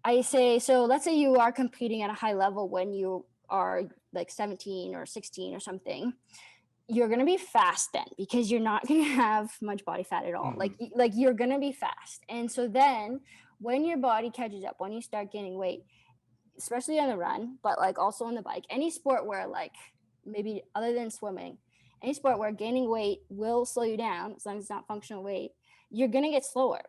I say, so let's say you are competing at a high level when you are like 17 or 16 or something. You're going to be fast then because you're not going to have much body fat at all. Like you're going to be fast. And so then when your body catches up, when you start gaining weight, especially on the run, but like also on the bike, any sport where like maybe other than swimming, any sport where gaining weight will slow you down as long as it's not functional weight, you're going to get slower.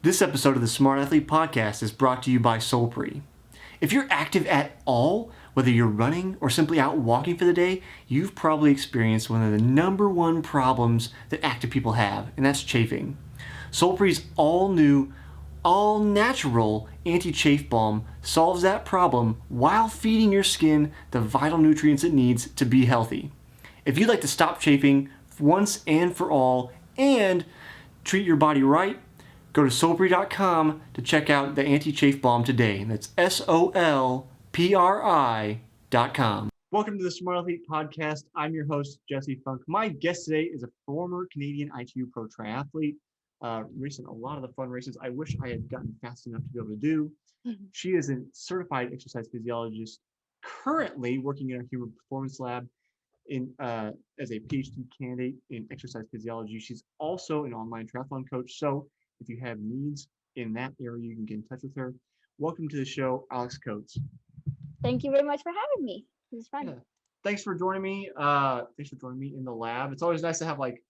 This episode of the Smart Athlete Podcast is brought to you by Solpre. If you're active at all, whether you're running or simply out walking for the day, you've probably experienced one of the number one problems that active people have, and that's chafing. Solpre's all-new, all-natural anti-chafe balm solves that problem while feeding your skin the vital nutrients it needs to be healthy. If you'd like to stop chafing once and for all and treat your body right, go to solpre.com to check out the anti-chafe balm today. That's SOLPRI.com. Welcome to the Smart Athlete Podcast. I'm your host, Jesse Funk. My guest today is a former Canadian Pro Triathlete. Racing a lot of the fun races I wish I had gotten fast enough to be able to do. She is a certified exercise physiologist, currently working in our human performance lab as a PhD candidate in exercise physiology. She's also an online triathlon coach. So if you have needs in that area, you can get in touch with her. Welcome to the show, Alex Coates. Thank you very much for having me. This is fun. Yeah. Thanks for joining me. Thanks for joining me in the lab. It's always nice to have like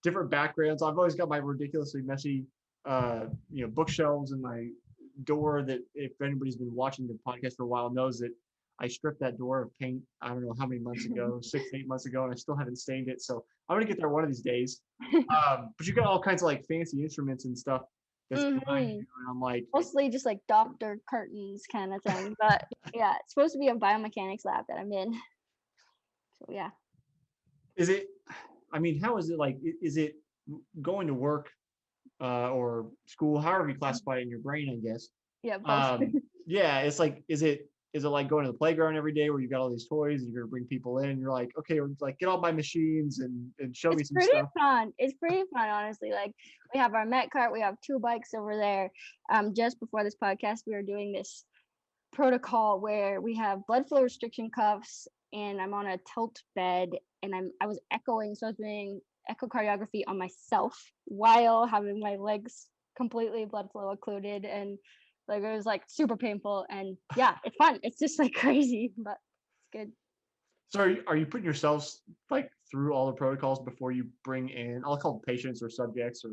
different backgrounds. I've always got my ridiculously messy, bookshelves in my door that if anybody's been watching the podcast for a while knows that I stripped that door of paint, I don't know how many months ago, 6 to 8 months ago, and I still haven't stained it. So I'm going to get there one of these days. But you got all kinds of like fancy instruments and stuff that's behind you. And I'm like, mostly just like doctor curtains kind of thing. But yeah, it's supposed to be a biomechanics lab that I'm in. So yeah. How is it like, is it going to work or school, however you classify it in your brain, I guess? Yeah. Both. Yeah, it's like, is it like going to the playground every day where you got all these toys and you're gonna bring people in and you're like, okay, like get all my machines and show me some stuff? It's pretty fun, honestly. Like we have our Met cart, we have 2 bikes over there. Just before this podcast, we were doing this protocol where we have blood flow restriction cuffs and I'm on a tilt bed and I was echoing, so I was doing echocardiography on myself while having my legs completely blood flow occluded, and like it was like super painful. And yeah, it's fun. It's just like crazy, but it's good. So are you putting yourselves like through all the protocols before you bring in, I'll call them patients or subjects or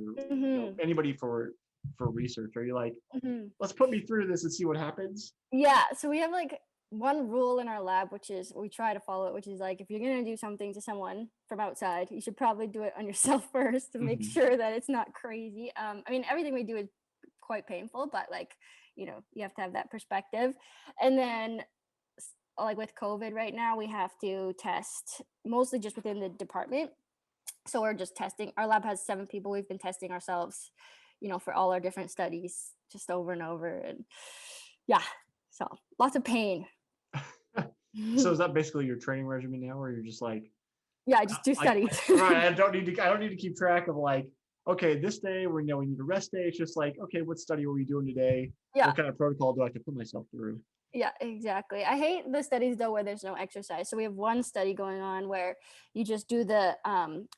anybody for research? Are you like, let's put me through this and see what happens? Yeah, so we have like one rule in our lab, which is we try to follow it, which is like if you're going to do something to someone from outside, you should probably do it on yourself first to make sure that it's not crazy. Everything we do is quite painful, but like, you have to have that perspective. And then like with COVID right now, we have to test mostly just within the department. So we're just testing. Our lab has 7 people. We've been testing ourselves, for all our different studies just over and over. And yeah, so lots of pain. So is that basically your training regimen now, where you're just like, yeah, I just do studies. Right. I don't need to keep track of like, okay, this day we need a rest day. It's just like, okay, what study are we doing today? Yeah. What kind of protocol do I have to put myself through? Yeah, exactly. I hate the studies though where there's no exercise. So we have one study going on where you just do the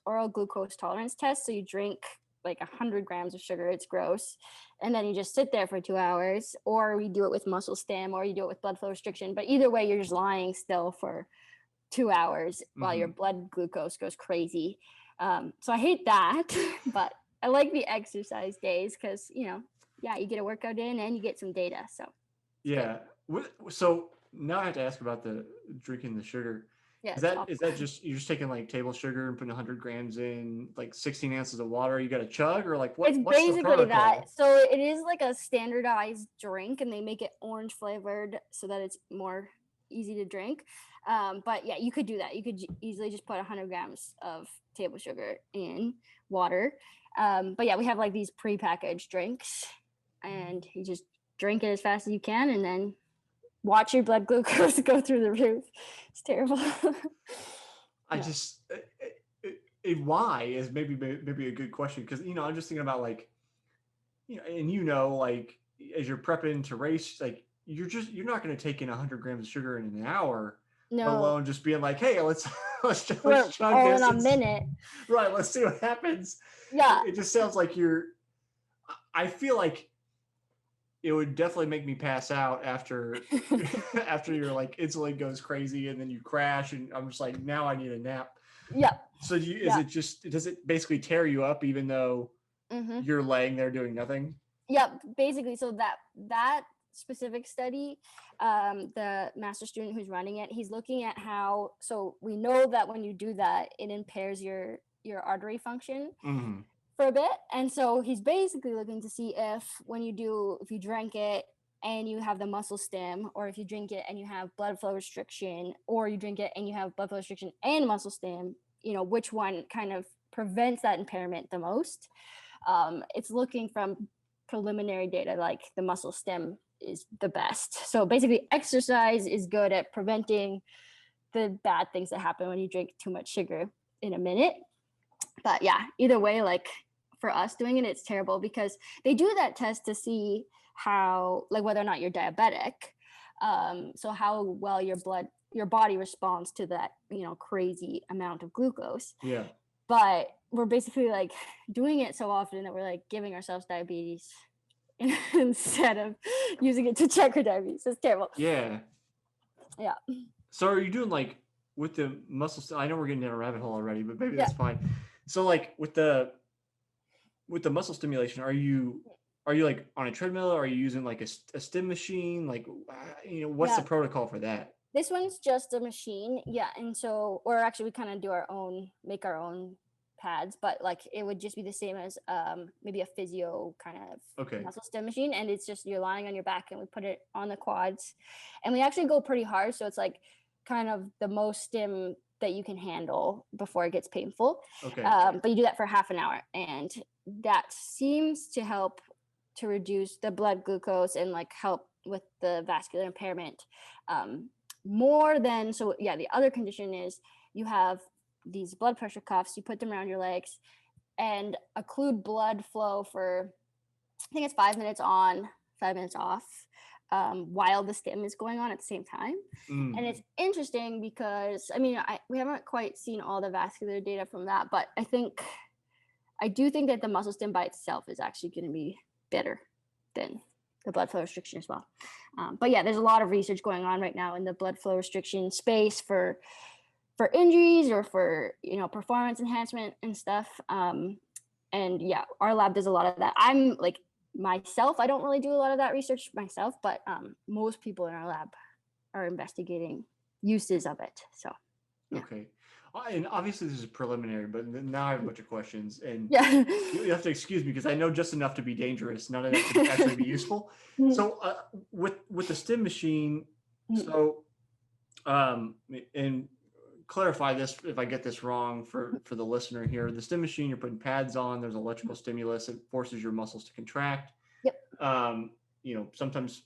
oral glucose tolerance test. So you drink like 100 grams of sugar. It's gross. And then you just sit there for 2 hours, or we do it with muscle stim, or you do it with blood flow restriction. But either way, you're just lying still for 2 hours while your blood glucose goes crazy. So I hate that, but I like the exercise days because, you get a workout in and you get some data. So yeah. So now I have to ask about the drinking the sugar. Yeah, is that just you're just taking like table sugar and putting 100 grams in like 16 ounces of water? You got to chug, or like what? It's what's basically the protocol? that. So it is like a standardized drink, and they make it orange flavored so that it's more easy to drink. But yeah, you could do that. You could easily just put 100 grams of table sugar in water. But yeah, we have like these prepackaged drinks, and you just drink it as fast as you can, and then watch your blood glucose go through the roof. It's terrible. I just why is maybe a good question, because I'm just thinking about like and like as you're prepping to race, like you're not going to take in 100 grams of sugar in an hour, let No, alone just being like, hey, let's we're chug all in this a minute. right, let's see what happens. Yeah. It just sounds like I feel like it would definitely make me pass out after after your like insulin goes crazy and then you crash, and I'm just like, now I need a nap. Yep. So does it basically tear you up even though you're laying there doing nothing? Yep, basically. So that specific study, the master student who's running it, he's looking at how, so we know that when you do that, it impairs your artery function for a bit. And so he's basically looking to see if you drink it and you have the muscle stim, or if you drink it and you have blood flow restriction, or you drink it and you have blood flow restriction and muscle stim, which one kind of prevents that impairment the most. It's looking from preliminary data, like the muscle stim is the best. So basically exercise is good at preventing the bad things that happen when you drink too much sugar in a minute. But yeah, either way, like for us doing it, it's terrible because they do that test to see how, like, whether or not you're diabetic. So how well your body responds to that, crazy amount of glucose. Yeah. But we're basically like doing it so often that we're like giving ourselves diabetes instead of using it to check our diabetes. It's terrible. Yeah. Yeah. So are you doing like with the muscle? I know we're getting down a rabbit hole already, but maybe that's fine. So like with the muscle stimulation, are you like on a treadmill? Or are you using like a stim machine? Like, what's the protocol for that? This one's just a machine. Yeah. And so, or actually we kind of make our own pads, but like it would just be the same as maybe a physio kind of muscle stim machine. And it's just, you're lying on your back and we put it on the quads and we actually go pretty hard. So it's like kind of the most stim that you can handle before it gets painful. But you do that for half an hour, and that seems to help to reduce the blood glucose and like help with the vascular impairment more than. So yeah, the other condition is you have these blood pressure cuffs, you put them around your legs and occlude blood flow for, I think it's 5 minutes on, 5 minutes off, while the stim is going on at the same time. And it's interesting because, we haven't quite seen all the vascular data from that, but I do think that the muscle stim by itself is actually going to be better than the blood flow restriction as well. But yeah, there's a lot of research going on right now in the blood flow restriction space for injuries or for, performance enhancement and stuff. And yeah, our lab does a lot of that. I'm like myself, I don't really do a lot of that research myself, but most people in our lab are investigating uses of it. So yeah. Okay. And obviously this is preliminary, but now I have a bunch of questions, and you have to excuse me because I know just enough to be dangerous, none enough to actually be useful. So with the stim machine, so and clarify this if I get this wrong for the listener here. The stim machine, you're putting pads on, there's electrical stimulus, it forces your muscles to contract. Sometimes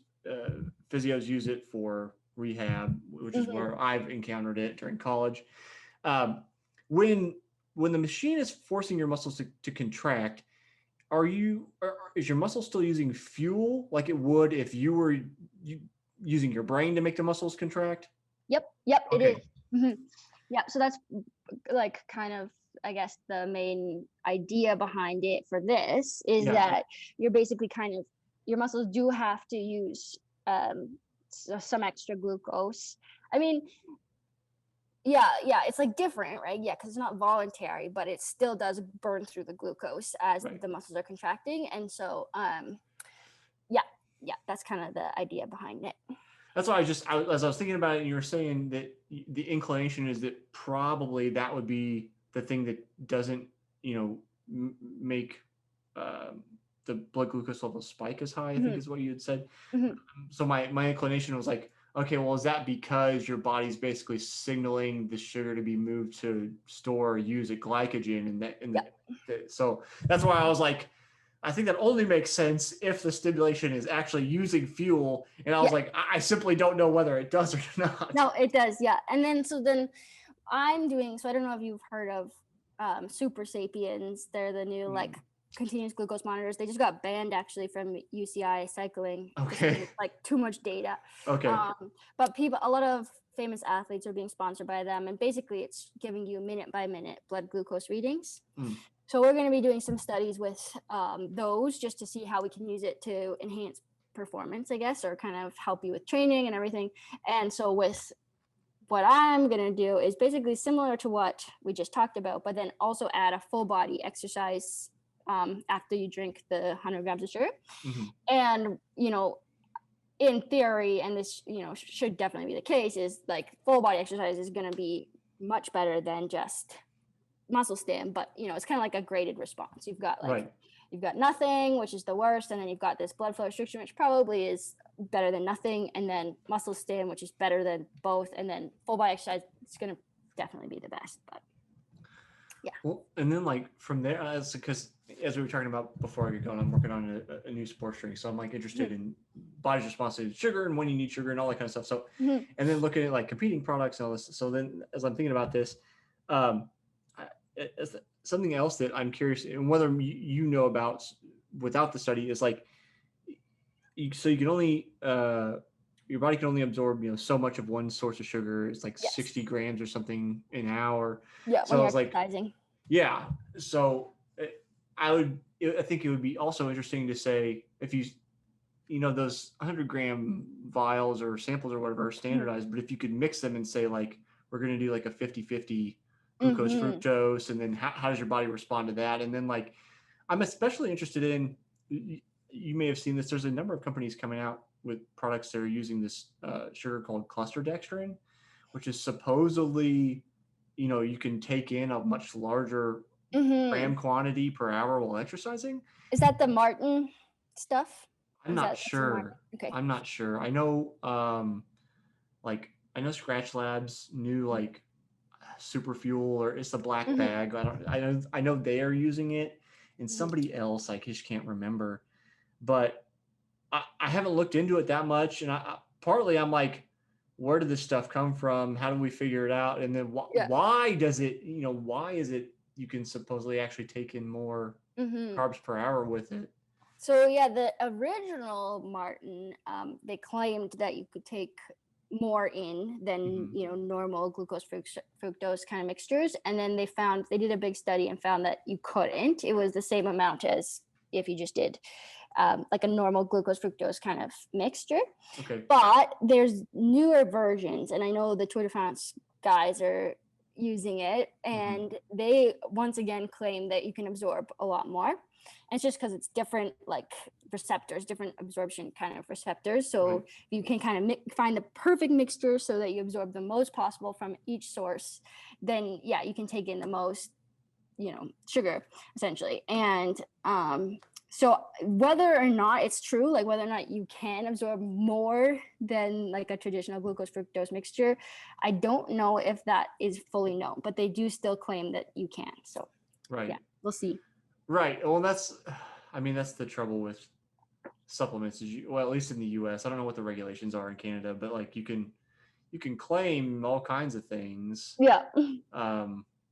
physios use it for rehab, which is where I've encountered it during college. When the machine is forcing your muscles to contract, is your muscle still using fuel like it would if you were using your brain to make the muscles contract? Yep, okay. It is. Yeah, so that's like kind of, I guess, the main idea behind it for this is that you're basically kind of, your muscles do have to use some extra glucose. It's like different, right? Yeah, because it's not voluntary, but it still does burn through the glucose as the muscles are contracting. And so, that's kind of the idea behind it. That's why as I was thinking about it, and you were saying that the inclination is that probably that would be the thing that doesn't, make the blood glucose level spike as high, I think is what you had said. So my inclination was like, okay, well, is that because your body's basically signaling the sugar to be moved to store or use a glycogen, so that's why I was like, I think that only makes sense if the stimulation is actually using fuel. And I was Yeah. like, I simply don't know whether it does or not. No, it does. Yeah. And then I'm doing, so I don't know if you've heard of Super Sapiens. They're the new like continuous glucose monitors. They just got banned actually from UCI cycling. Just 'cause Okay. it's like too much data. Okay. But a lot of famous athletes are being sponsored by them. And basically it's giving you minute by minute blood glucose readings. So we're going to be doing some studies with those just to see how we can use it to enhance performance, I guess, or kind of help you with training and everything. And so with what I'm going to do is basically similar to what we just talked about, but then also add a full body exercise after you drink the 100 grams of sugar. And, in theory, and this, should definitely be the case, is like full body exercise is going to be much better than just muscle stim, but it's kind of like a graded response. You've got you've got nothing, which is the worst, and then you've got this blood flow restriction, which probably is better than nothing, and then muscle stim, which is better than both, and then full body exercise is going to definitely be the best. But yeah. Well, and then like from there, because as we were talking about before I get going, I'm working on a new sports drink, so I'm like interested in body's response to sugar and when you need sugar and all that kind of stuff. So, and then looking at like competing products and all this. So then, as I'm thinking about this, something else that I'm curious, and whether you know about without the study, is like, so you can only your body can only absorb so much of one source of sugar. It's like 60 grams or something an hour. Yeah, so when I was exercising. like, yeah. So I think it would be also interesting to say if those 100-gram vials or samples or whatever are standardized, but if you could mix them and say like we're going to do like a 50-50 glucose fructose, and then how does your body respond to that? And then like I'm especially interested in, you may have seen this, there's a number of companies coming out with products that are using this sugar called cluster dextrin, which is supposedly you can take in a much larger gram quantity per hour while exercising. Is that the Martin stuff? I'm not sure. Okay. I'm not sure. I know I know Scratch Labs new like super fuel, or it's the black bag. I know they are using it, and somebody else I just can't remember, but I haven't looked into it that much. And partly I'm like, where did this stuff come from? How do we figure it out? And then why does it, why is it you can supposedly actually take in more carbs per hour with it? So yeah, the original Martin, they claimed that you could take more in than normal glucose fructose kind of mixtures, and then they did a big study and found that you couldn't. It was the same amount as if you just did like a normal glucose fructose kind of mixture. Okay. But there's newer versions, and I know the Tour de France guys are using it, and they once again claim that you can absorb a lot more. And it's just because it's different like receptors, different absorption kind of receptors. So you can kind of find the perfect mixture so that you absorb the most possible from each source. Then you can take in the most, sugar essentially. And so whether or not it's true, like whether or not you can absorb more than like a traditional glucose fructose mixture, I don't know if that is fully known, but they do still claim that you can. So we'll see. Right. Well, that's the trouble with supplements is at least in the US, I don't know what the regulations are in Canada, but like you can claim all kinds of things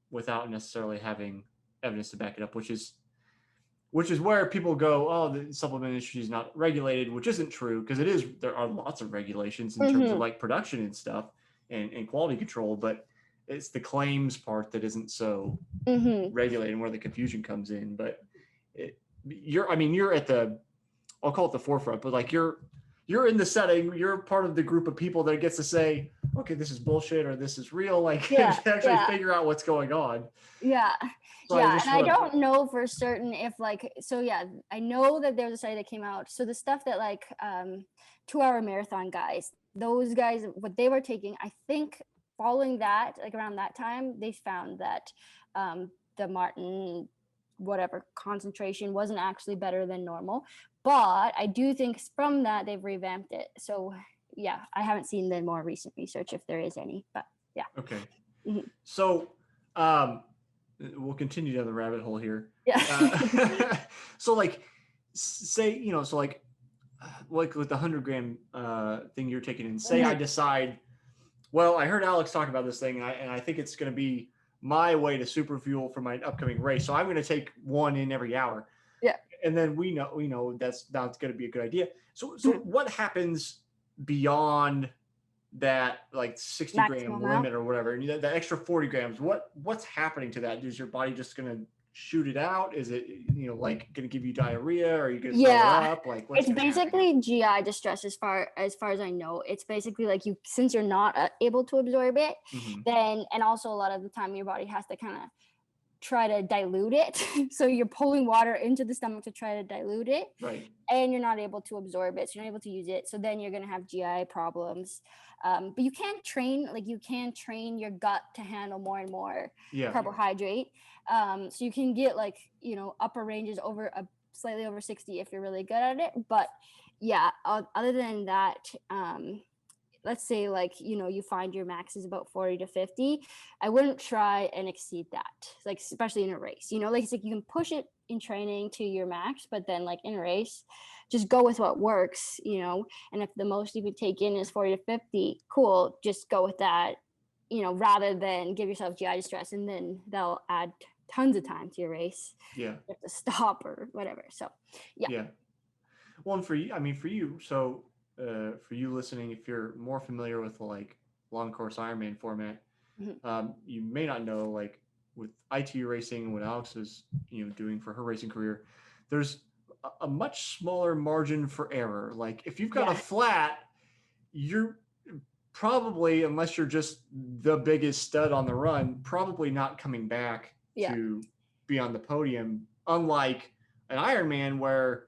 without necessarily having evidence to back it up, which is where people go, oh, the supplement industry is not regulated, which isn't true, because there are lots of regulations in terms of like production and stuff and quality control, but it's the claims part that isn't so regulated and where the confusion comes in. But you're at the, I'll call it the forefront, but like you're in the setting, you're part of the group of people that gets to say, okay, this is bullshit or this is real. Like you can actually figure out what's going on. Yeah. So I don't know for certain if I know that there's a study that came out. So the stuff that like 2-hour marathon guys, those guys, what they were taking, I think following that, like around that time, they found that the Martin whatever concentration wasn't actually better than normal. But I do think from that they've revamped it. So I haven't seen the more recent research if there is any, but Okay. So we'll continue down the rabbit hole here. Yeah. So like say, so like with the 100 gram thing you're taking in, say I Mhm. decide, well, I heard Alex talk about this thing, and I think it's going to be my way to super fuel for my upcoming race. So I'm going to take one in every hour. Yeah. And then we know that's not going to be a good idea. So Mhm. what happens beyond that, like 60 gram Maximum amount. limit or whatever, and that extra 40 grams, what's happening to that? Is your body just going to shoot it out? Is it, like going to give you diarrhea? Or are you going to throw Yeah. up? Like, what's It's going to happen? basically GI distress as far as I know. It's basically like since you're not able to absorb it, Mm-hmm. then and also a lot of the time your body has to kind of try to dilute it. So you're pulling water into the stomach to try to dilute it, Right. and you're not able to absorb it. So you're not able to use it. So then you're going to have GI problems. But you can train your gut to handle more and more Yeah. carbohydrate. So you can get like, upper ranges over slightly over 60 if you're really good at it. But yeah, other than that, let's say like you find your max is about 40 to 50. I wouldn't try and exceed that, like especially in a race. Like it's like you can push it in training to your max, but then like in a race, just go with what works. And if the most you could take in is 40 to 50, cool, just go with that. Rather than give yourself GI distress and then they'll add tons of time to your race. Yeah. You have to stop or whatever. So yeah. Yeah. Well, and for you, so for you listening, if you're more familiar with the like long course Ironman format, Mhm. you may not know, like with ITU racing and what Alex is doing for her racing career, there's a much smaller margin for error. Like if you've got a Yeah. flat, you're probably, unless you're just the biggest stud on the run, probably not coming back Yeah. to be on the podium. Unlike an Ironman where,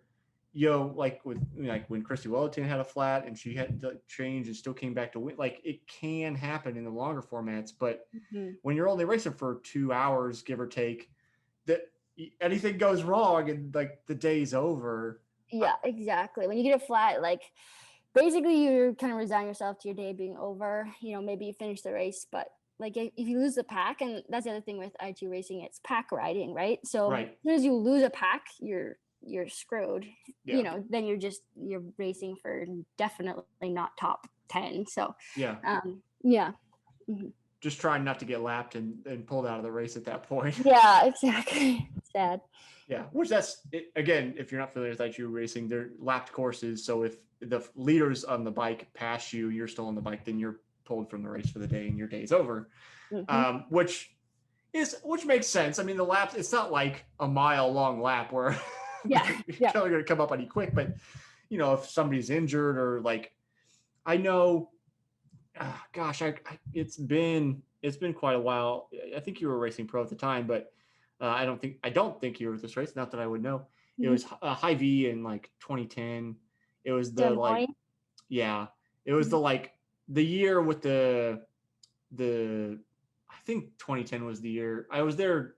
like when Christy Wellington had a flat and she had to change and still came back to win. Like it can happen in the longer formats, but Mhm. when you're only racing for 2 hours, give or take, that anything goes wrong and like the day's over. Yeah, exactly. When you get a flat, like basically you kind of resign yourself to your day being over. Maybe you finish the race, but like if you lose the pack, and that's the other thing with IT racing, it's pack riding, right? So as Right. soon as you lose a pack, you're screwed. Yeah. Then you're racing for definitely not top 10. So Yeah. yeah. Mhm. Just trying not to get lapped and pulled out of the race at that point. Yeah, exactly. Sad. Yeah, which that's it, again, if you're not familiar with ITU racing, they're lapped courses. So if the leaders on the bike pass you, you're still on the bike, then you're pulled from the race for the day and your day's over. Hmm. Which makes sense. I mean, the laps, it's not like a mile long lap where Yeah. you're Yeah. going to come up on you quick. But if somebody's injured or like, I know, gosh, it's been quite a while. I think you were racing pro at the time, but I don't think you were at this race. Not that I would know. It Mhm. was High V in like 2010. It was the Des like, Moines. yeah, it was the Mhm. like the year with the I think 2010 was the year I was there,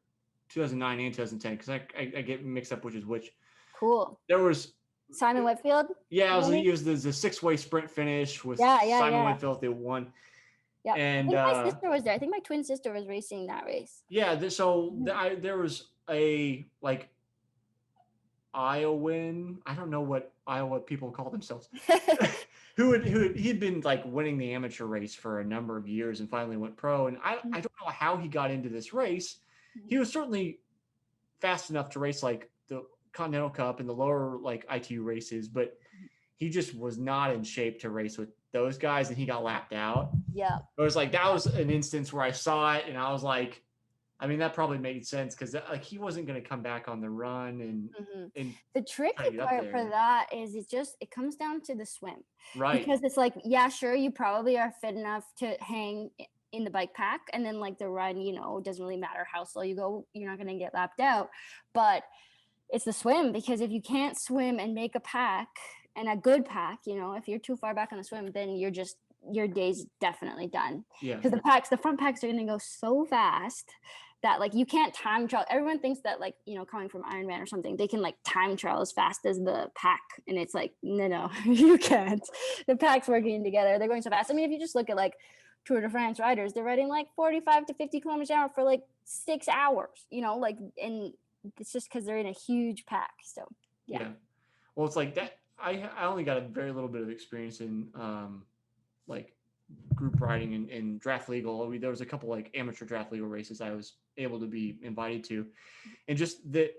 2009 and 2010, because I get mixed up which is which. Cool. There was, Simon Whitfield. yeah, Maybe? it was the 6-way sprint finish with Yeah, yeah, Simon yeah. Whitfield. They won. Yep. I And think my sister was there. I think my twin sister was racing that race. yeah, Mhm. there was a like Iowan, I don't know what Iowa people call themselves, he'd been like winning the amateur race for a number of years and finally went pro. And I don't know how he got into this race. He was certainly fast enough to race like the Continental Cup and the lower like ITU races, but he just was not in shape to race with those guys, and he got lapped out. Yeah. It was like, that was an instance where I saw it and I was like, I mean, that probably made sense because like he wasn't going to come back on the run and Hmm. and The try tricky to get up part for there. that is it comes down to the swim, Right. because it's like, yeah, sure, you probably are fit enough to hang in the bike pack, and then like the run, doesn't really matter how slow you go, you're not going to get lapped out. But it's the swim, because if you can't swim and make a pack, and a good pack, if you're too far back on the swim, then your day's definitely done, Yeah. because the front packs are going to go so fast that like you can't time trial. Everyone thinks that like, coming from Ironman or something, they can like time trial as fast as the pack, and it's like, no, you can't. The pack's working together, they're going so fast. I mean, if you just look at like Tour de France riders, they're riding like 45 to 50 kilometers an hour for like 6 hours, like, and it's just because they're in a huge pack. So yeah. Yeah. Well, it's like that. I only got a very little bit of experience in like group riding and draft legal. There was a couple like amateur draft legal races I was able to be invited to, and just the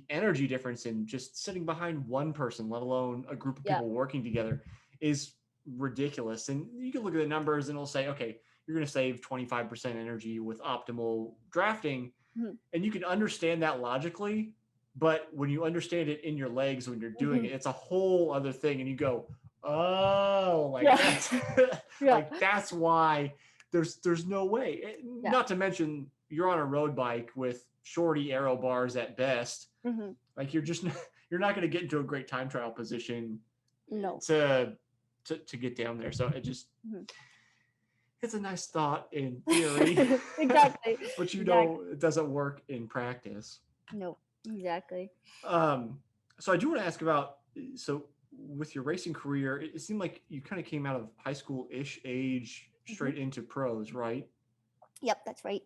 energy difference in just sitting behind one person, let alone a group of Yeah. people working together, is ridiculous. And you can look at the numbers and it'll say, okay, you're going to save 25% energy with optimal drafting, Mhm. and you can understand that logically. But when you understand it in your legs when you're doing Mhm. it, it's a whole other thing, and you go, oh, like Yeah. that's Yeah. like that's why there's no way. Yeah. Not to mention you're on a road bike with shorty aero bars at best. Mhm. Like you're not going to get into a great time trial position No. to to get down there. So it just Mhm. it's a nice thought in theory, Exactly. but you know Exactly. it doesn't work in practice. No. Exactly. Um, so I do want to ask about so with your racing career, it seemed like you kind of came out of high school ish age Mhm. straight into pros, right? Yep, that's right.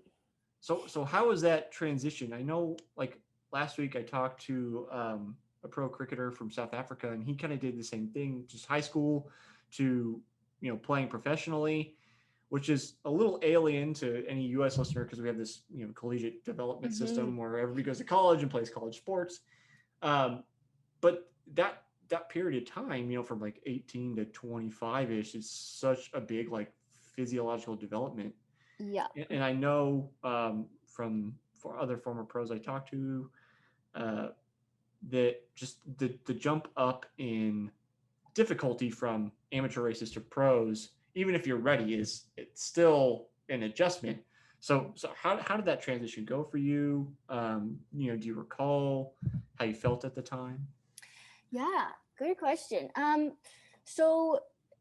So how was that transition? I know like last week I talked to a pro cricketer from South Africa, and he kind of did the same thing, just high school to playing professionally, which is a little alien to any U.S. listener because we have this collegiate development Mhm. system where everybody goes to college and plays college sports. Um, but that period of time, from like 18 to 25 ish, is such a big like physiological development. Yeah. And I know from for other former pros I talked to uh, that just the jump up in difficulty from amateur races to pros, even if you're ready, it's still an adjustment. So how did that transition go for you? Do you recall how you felt at the time? Yeah, good question. So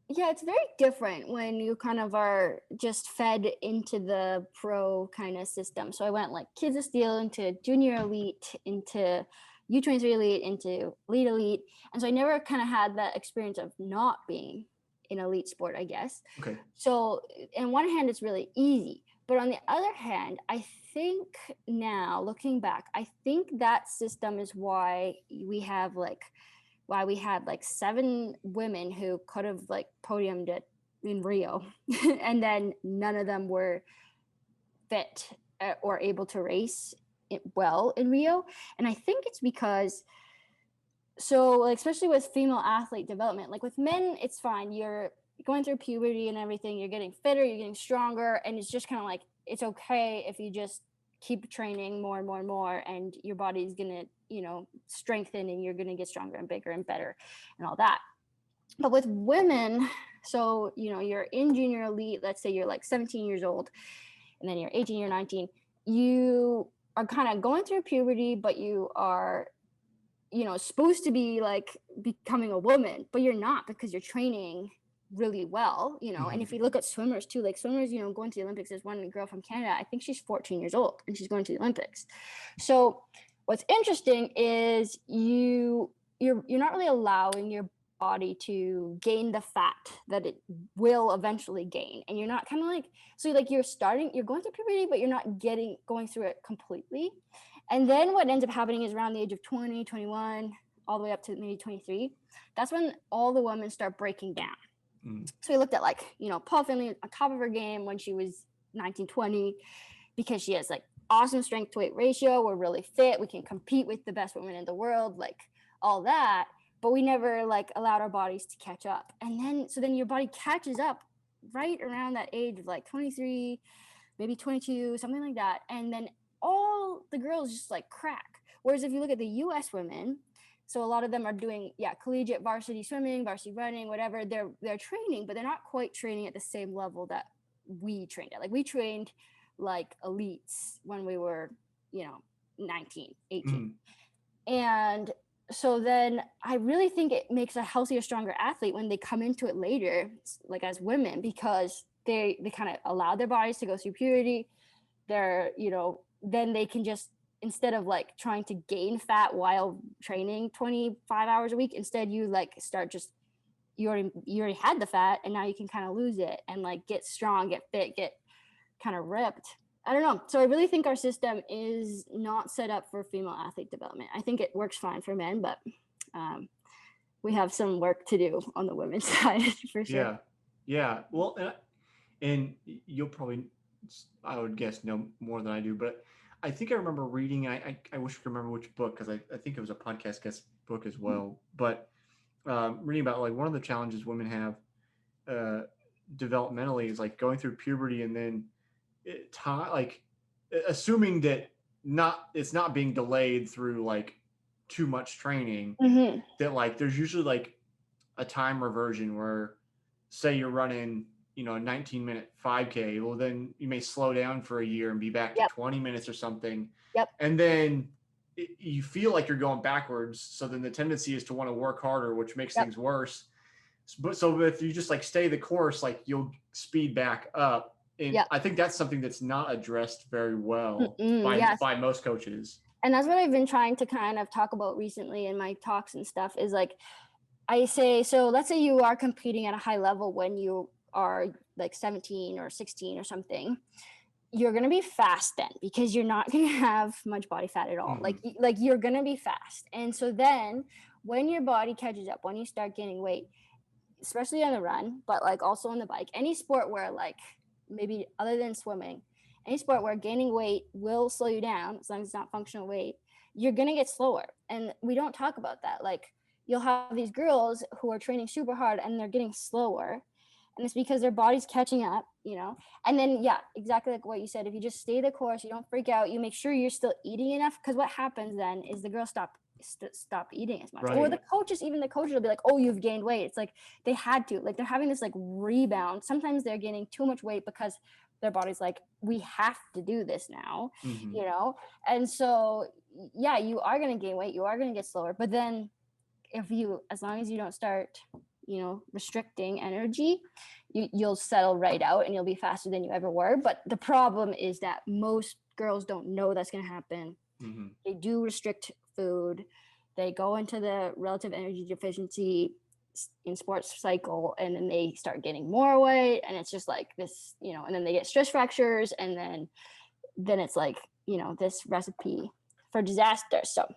yeah, it's very different when you kind of are just fed into the pro kind of system. So I went like Kids of Steel into junior elite, into U23 elite, into elite. And so I never kind of had that experience of not being in elite sport, I guess. Okay. So on one hand, it's really easy. But on the other hand, I think now looking back, I think that system is why we had like 7 women who could have like podiumed it in Rio, and then none of them were fit or able to race it well in Rio. And I think it's because so like especially with female athlete development, like with men, it's fine. You're going through puberty and everything, you're getting fitter, you're getting stronger, and it's just kind of like it's okay if you just keep training more and more and more, and your body's gonna, strengthen, and you're gonna get stronger and bigger and better and all that. But with women, so you're in junior elite, let's say you're like 17 years old, and then you're 18, you're 19, you are kind of going through puberty, but you are supposed to be like becoming a woman, but you're not because you're training really well, and if Mm-hmm. you look at swimmers too, like swimmers, going to the Olympics, there's one girl from Canada, I think she's 14 years old and she's going to the Olympics. So what's interesting is you're not really allowing your body to gain the fat that it will eventually gain, and you're not kind of like, so like you're going through puberty, but you're not going through it completely. And then what ends up happening is around the age of 20, 21, all the way up to maybe 23, that's when all the women start breaking down. Mm. So we looked at like, Paul Finley on top of her game when she was 19, 20, because she has like awesome strength to weight ratio. We're really fit. We can compete with the best women in the world, like all that. But we never like allowed our bodies to catch up. And then your body catches up right around that age of like 23, maybe 22, something like that. And then all the girls just like crack. Whereas if you look at the US women, so a lot of them are doing collegiate varsity swimming, varsity running, whatever. They're training, but they're not quite training at the same level that we trained at. Like we trained like elites when we were, 19, 18. Mm. And so then I really think it makes a healthier, stronger athlete when they come into it later, like as women, because they kind of allow their bodies to go through puberty. They're, then they can just, instead of like trying to gain fat while training 25 hours a week, instead you like start just, you already had the fat, and now you can kind of lose it and like get strong, get fit, get kind of ripped. I don't know. So I really think our system is not set up for female athlete development. I think it works fine for men, but we have some work to do on the women's side for sure. Yeah. Well, and you'll probably, I would guess, know more than I do, but I think I remember reading, I wish I could remember which book, because I think it was a podcast guest book as well, but reading about like one of the challenges women have developmentally is like going through puberty, and then like assuming that it's not being delayed through like too much training, Mm-hmm. that like there's usually like a time reversion where, say you're running, a 19-minute 5K, well then you may slow down for a year and be back to Yep. 20 minutes or something. Yep. And then you feel like you're going backwards, so then the tendency is to want to work harder, which makes Yep. things worse. But so if you just like stay the course, like you'll speed back up. And Yep. I think that's something that's not addressed very well by most coaches. And that's what I've been trying to kind of talk about recently in my talks and stuff, is like, I say, so let's say you are competing at a high level when you are like 17 or 16 or something. You're going to be fast then, because you're not going to have much body fat at all. Mm-hmm. Like you're going to be fast. And so then when your body catches up, when you start gaining weight, especially on the run, but like also on the bike, any sport where like, maybe other than swimming, any sport where gaining weight will slow you down, as long as it's not functional weight, you're going to get slower. And we don't talk about that. Like, you'll have these girls who are training super hard and they're getting slower. And it's because their body's catching up, And then, yeah, exactly like what you said. If you just stay the course, you don't freak out, you make sure you're still eating enough. Because what happens then is the girls stop eating as much. Right. Or the coaches will be like, oh, you've gained weight. It's like they had to. Like, they're having this like rebound. Sometimes they're gaining too much weight because their body's like, we have to do this now, Mm-hmm. And so, yeah, you are going to gain weight. You are going to get slower. But then as long as you don't start, restricting energy, you'll settle right out and you'll be faster than you ever were. But the problem is that most girls don't know that's going to happen. Mm-hmm. They do restrict food. They go into the relative energy deficiency in sports cycle, and then they start getting more weight, and it's just like this, and then they get stress fractures, and then it's like, this recipe for disaster. So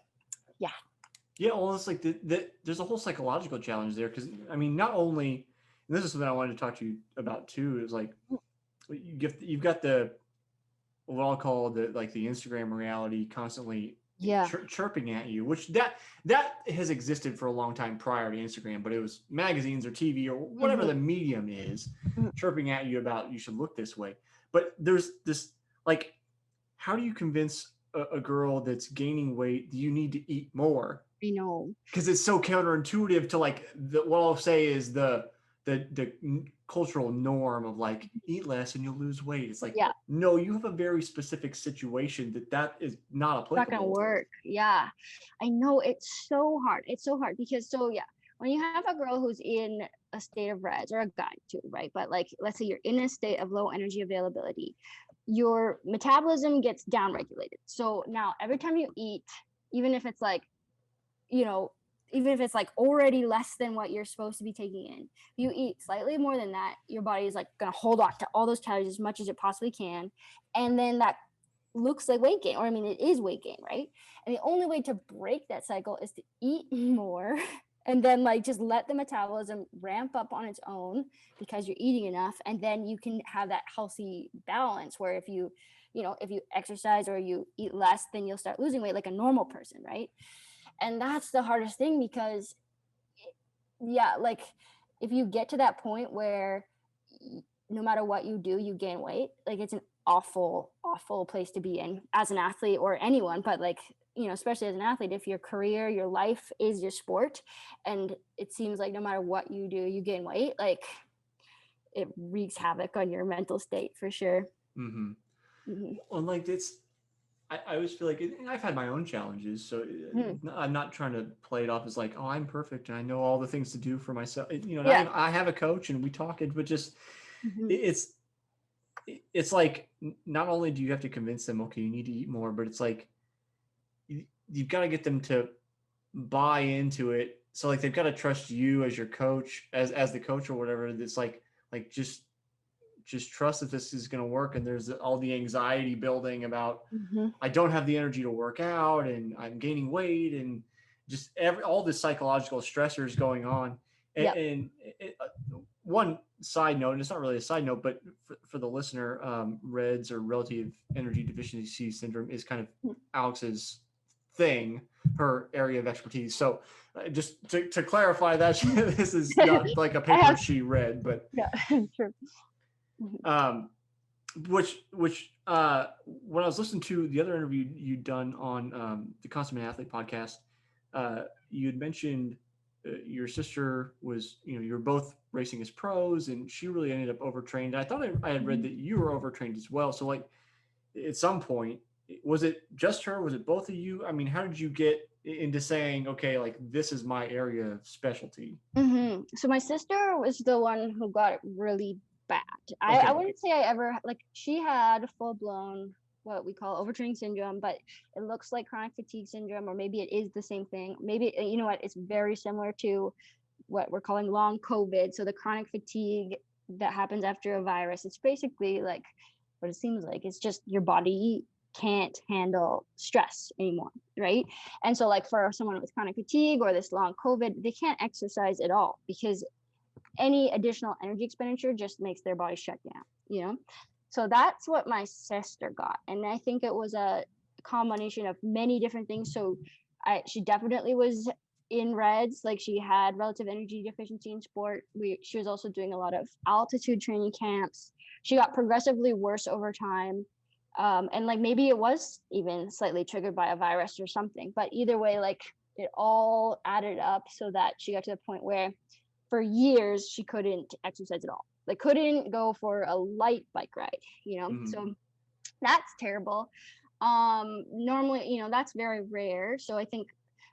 yeah, well, it's like there's a whole psychological challenge there, because I mean, not only, and this is something I wanted to talk to you about too, is like you've got what I'll call the Instagram reality constantly chirping at you, which that has existed for a long time prior to Instagram, but it was magazines or TV or whatever the medium is, chirping at you about you should look this way. But there's this, like, how do you convince a girl that's gaining weight that you need to eat more? I know, because it's so counterintuitive to like what I'll say is the cultural norm of like, eat less and you'll lose weight. It's like, no, you have a very specific situation that is not applicable. It's not gonna work. Yeah, I know, it's so hard. It's so hard because when you have a girl who's in a state of res, or a guy too, right? But like, let's say you're in a state of low energy availability, your metabolism gets downregulated. So now every time you eat, even if it's like, even if it's like already less than what you're supposed to be taking in, you eat slightly more than that, your body is like going to hold on to all those calories as much as it possibly can. And then that looks like weight gain, or I mean, it is weight gain, right? And the only way to break that cycle is to eat more and then like just let the metabolism ramp up on its own because you're eating enough. And then you can have that healthy balance where if you exercise or you eat less, then you'll start losing weight like a normal person, right? And that's the hardest thing because, like if you get to that point where no matter what you do, you gain weight, like it's an awful, awful place to be in as an athlete or anyone. But like, especially as an athlete, if your career, your life is your sport, and it seems like no matter what you do, you gain weight, like it wreaks havoc on your mental state for sure. Mm-hmm. Mm-hmm. Well, like I always feel like I've had my own challenges, so I'm not trying to play it off as like, oh, I'm perfect and I know all the things to do for myself. I have a coach and we talk it, but just it's like, not only do you have to convince them, okay, you need to eat more, but it's like you've got to get them to buy into it. So like they've got to trust you as your coach, as the coach or whatever. It's like just trust that this is going to work. And there's all the anxiety building about, I don't have the energy to work out and I'm gaining weight. And just all the psychological stressors going on. Yep. And one side note, and it's not really a side note, but for the listener, REDS, or relative energy deficiency syndrome, is kind of Alex's thing, her area of expertise. So just to clarify that, this is not like a paper she read, but yeah, sure. Which when I was listening to the other interview you'd done on the Consummate Athlete podcast, you had mentioned your sister was, you were both racing as pros, and she really ended up overtrained. I thought I had read that you were overtrained as well. So like at some point, was it just her? Was it both of you? I mean, how did you get into saying, okay, like this is my area of specialty? So my sister was the one who got it really bad. I wouldn't say I ever, like, she had full-blown what we call overtraining syndrome, but it looks like chronic fatigue syndrome, or maybe it is the same thing. Maybe, you know what, it's very similar to what we're calling long COVID. So the chronic fatigue that happens after a virus, it's basically like what it seems like. It's just your body can't handle stress anymore, right? And so like for someone with chronic fatigue or this long COVID, they can't exercise at all because any additional energy expenditure just makes their body shut down, So that's what my sister got. And I think it was a combination of many different things. So she definitely was in REDS, like she had relative energy deficiency in sport. She was also doing a lot of altitude training camps. She got progressively worse over time. And like maybe it was even slightly triggered by a virus or something. But either way, like it all added up so that she got to the point where for years she couldn't exercise at all. Like couldn't go for a light bike ride, So that's terrible. Normally, that's very rare. So I think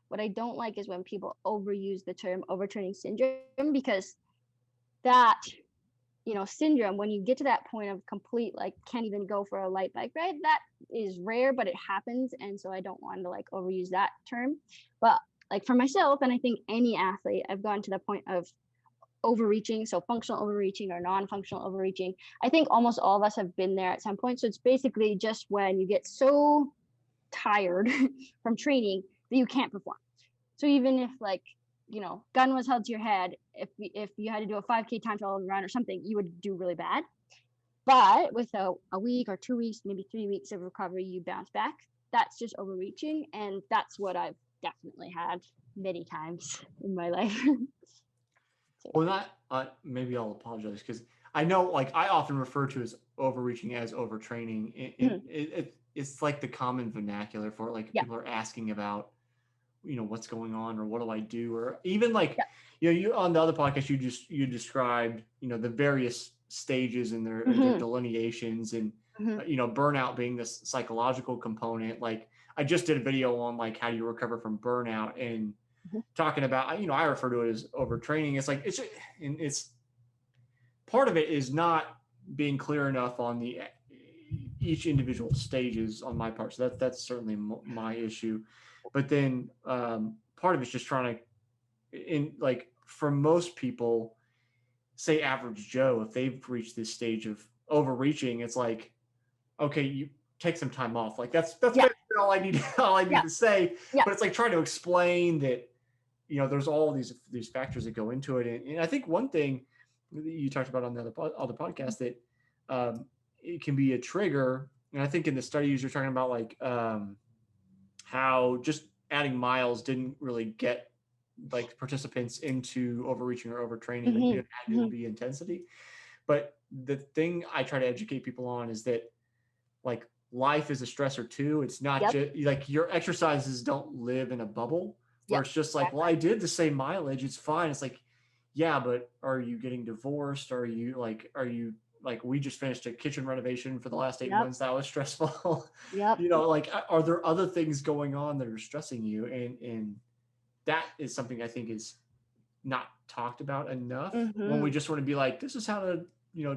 what I don't like is when people overuse the term overtraining syndrome, because that, syndrome, when you get to that point of complete, like can't even go for a light bike ride, that is rare, but it happens. And so I don't want to like overuse that term. But like for myself, and I think any athlete, I've gotten to the point of overreaching, so functional overreaching or non-functional overreaching. I think almost all of us have been there at some point. So it's basically just when you get so tired from training that you can't perform. So even if like, gun was held to your head, if you had to do a 5K time trial run or something, you would do really bad. But with a week or 2 weeks, maybe 3 weeks of recovery, you bounce back. That's just overreaching. And that's what I've definitely had many times in my life. Well, maybe I'll apologize, because I know, like, I often refer to as overreaching as overtraining. It's like the common vernacular for it. Like people are asking about, what's going on, or what do I do, or even like, you on the other podcast, you described, the various stages and their delineations, and burnout being this psychological component. Like I just did a video on like how do you recover from burnout, and talking about, I refer to it as overtraining. It's like, it's part of it is not being clear enough on each individual stages on my part. So that's certainly my issue. But then part of it's just trying to, for most people, say average Joe, if they've reached this stage of overreaching, it's like, okay, you take some time off. Like that's all I need to say. But it's like trying to explain that, there's all these factors that go into it. And I think one thing that you talked about on the other podcast, that it can be a trigger. And I think in the studies you're talking about, like how just adding miles didn't really get like participants into overreaching or overtraining. Like you had to be intensity. But the thing I try to educate people on is that like life is a stressor too. It's not just like your exercises don't live in a bubble where it's just like, well, I did the same mileage, it's fine. It's like, yeah, but are you getting divorced? Are you like we just finished a kitchen renovation for the last 8 months. That was stressful. Like, are there other things going on that are stressing you? And that is something I think is not talked about enough when we just want to be like, this is how to,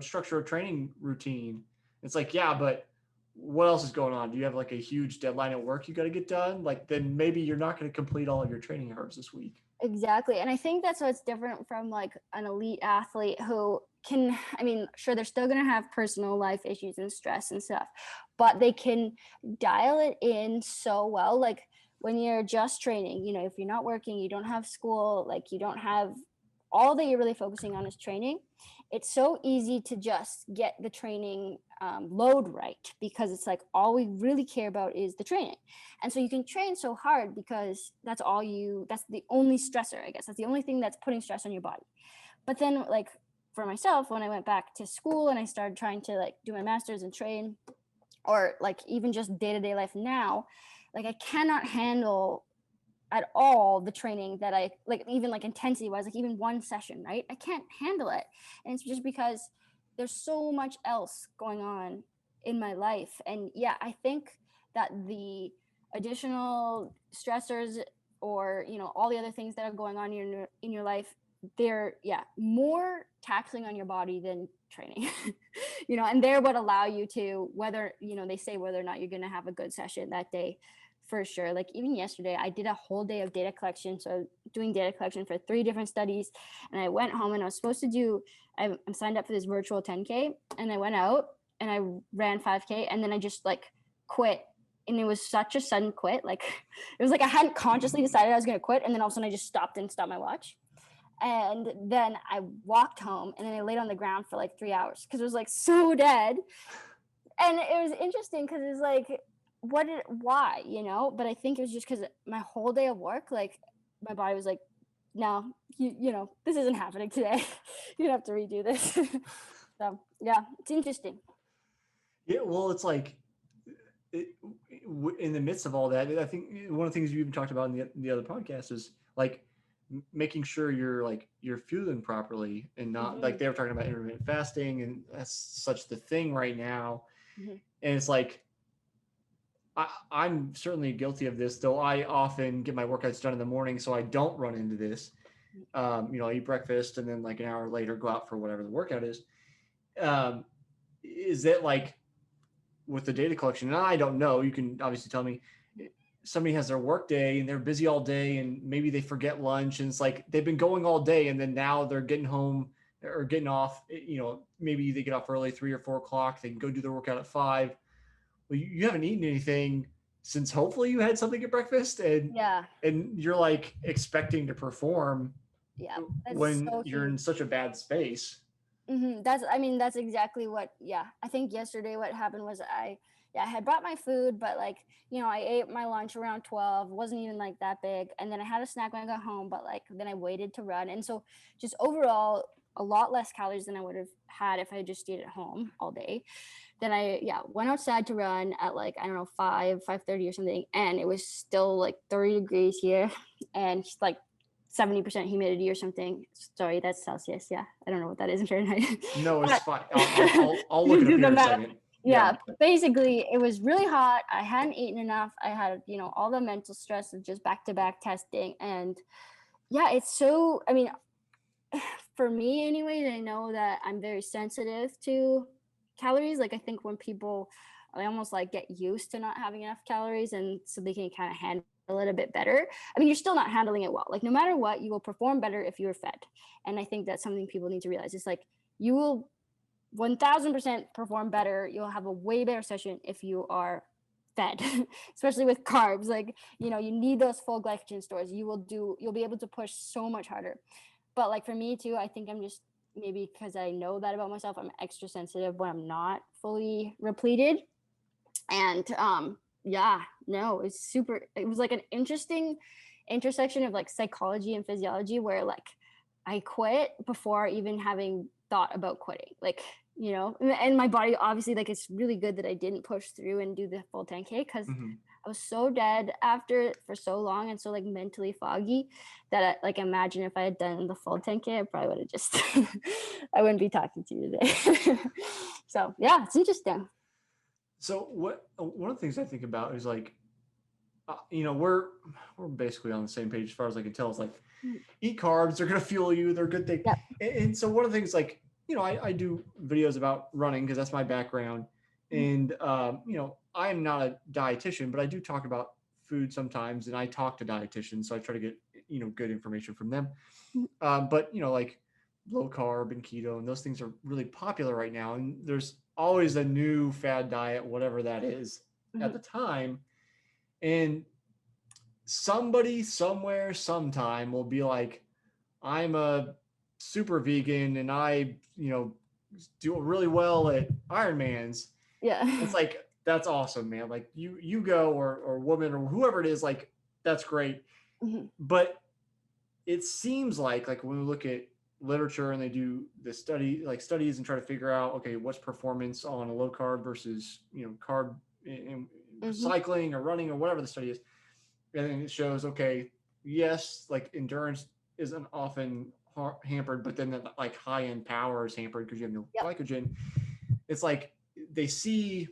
structure a training routine. It's like, yeah, but what else is going on? Do you have like a huge deadline at work you got to get done? Like, then maybe you're not going to complete all of your training hours this week. Exactly. And I think that's what's different from like an elite athlete who can, sure, they're still going to have personal life issues and stress and stuff, but they can dial it in so well. Like when you're just training, you know, if you're not working, you don't have school, like you don't have all that you're really focusing on is training, it's so easy to just get the training load right, because it's like all we really care about is the training. And so you can train so hard because that's the only stressor, I guess. That's the only thing that's putting stress on your body. But then, like, for myself, when I went back to school and I started trying to like do my master's and train, or like even just day-to-day life now, like I cannot handle at all the training that I like, even like intensity wise, like even one session, right? I can't handle it. And it's just because there's so much else going on in my life. And yeah, I think that the additional stressors, or you know, all the other things that are going on in your life, they're more taxing on your body than training. You know, and they're what allow you to, whether, you know, they say whether or not you're going to have a good session that day. For sure. Like even yesterday, I did a whole day of data collection. So doing data collection for 3 different studies. And I went home and I was supposed to do, I'm signed up for this virtual 10K. And I went out and I ran 5K. And then I just like quit. And it was such a sudden quit. Like it was like I hadn't consciously decided I was going to quit. And then all of a sudden I just stopped my watch. And then I walked home and then I laid on the ground for like 3 hours because it was like so dead. And it was interesting because it's like, why, you know? But I think it was just because my whole day of work, like my body was like, no, you know, this isn't happening today. You have to redo this. So yeah, it's interesting. Yeah, well, it's like in the midst of all that, I think one of the things you even talked about in the other podcast is like making sure you're fueling properly, and not like they were talking about intermittent fasting, and that's such the thing right now. And it's like I'm certainly guilty of this, though I often get my workouts done in the morning so I don't run into this. You know, I eat breakfast and then like an hour later go out for whatever the workout is. Is it like with the data collection? And I don't know. You can obviously tell me. Somebody has their work day and they're busy all day and maybe they forget lunch, and it's like they've been going all day and then now they're getting home or getting off. You know, maybe they get off early, 3 or 4 o'clock. They can go do their workout at 5. Well, you haven't eaten anything since hopefully you had something at breakfast, and you're like expecting to perform when so you're in such a bad space. That's exactly what, I think yesterday what happened was I had brought my food, but like, you know, I ate my lunch around 12, wasn't even like that big. And then I had a snack when I got home, but like, then I waited to run. And so just overall, a lot less calories than I would have had if I just stayed at home all day. Then I went outside to run at like, I don't know, 5:30 or something, and it was still like 30 degrees here and just like 70% humidity or something. Sorry, that's Celsius. Yeah, I don't know what that is in Fahrenheit. No, it's fine. I'll look it up here in a second. Yeah, basically it was really hot. I hadn't eaten enough. I had, you know, all the mental stress of just back-to-back testing. And it's so, I mean, for me anyways, I know that I'm very sensitive to calories. Like I think when people, I almost like get used to not having enough calories, and so they can kind of handle it a bit better. I mean, you're still not handling it well. Like no matter what, you will perform better if you're fed. And I think that's something people need to realize. It's like you will 1000% perform better. You'll have a way better session if you are fed, especially with carbs. Like, you know, you need those full glycogen stores. You'll be able to push so much harder. But like for me too, I think I'm just, maybe because I know that about myself, I'm extra sensitive when I'm not fully repleted. And it was like an interesting intersection of like psychology and physiology, where like I quit before even having thought about quitting. Like, you know, and my body obviously, like, it's really good that I didn't push through and do the full 10K because I was so dead after it for so long and so like mentally foggy that I, like, imagine if I had done the full 10K, I probably would have just I wouldn't be talking to you today. So yeah, it's interesting. So one of the things I think about is like, you know, we're basically on the same page as far as I can tell. It's like, eat carbs, they're gonna fuel you, they're a good thing. Yep. And so one of the things, like, you know, I do videos about running because that's my background, and you know, I am not a dietitian, but I do talk about food sometimes, and I talk to dietitians, so I try to get, you know, good information from them. But you know, like low carb and keto and those things are really popular right now, and there's always a new fad diet, whatever that is at the time. And somebody somewhere sometime will be like, I'm a super vegan and I, do really well at Ironmans. Yeah. It's like, that's awesome, man. Like you go, or woman or whoever it is, like that's great. Mhm. But it seems like when we look at literature and they do the studies and try to figure out, okay, what's performance on a low carb versus carb in Mhm. cycling or running or whatever the study is, and then it shows, okay, yes, like endurance isn't often hampered, but then the like high end power is hampered because you have no Yep. glycogen. It's like they see,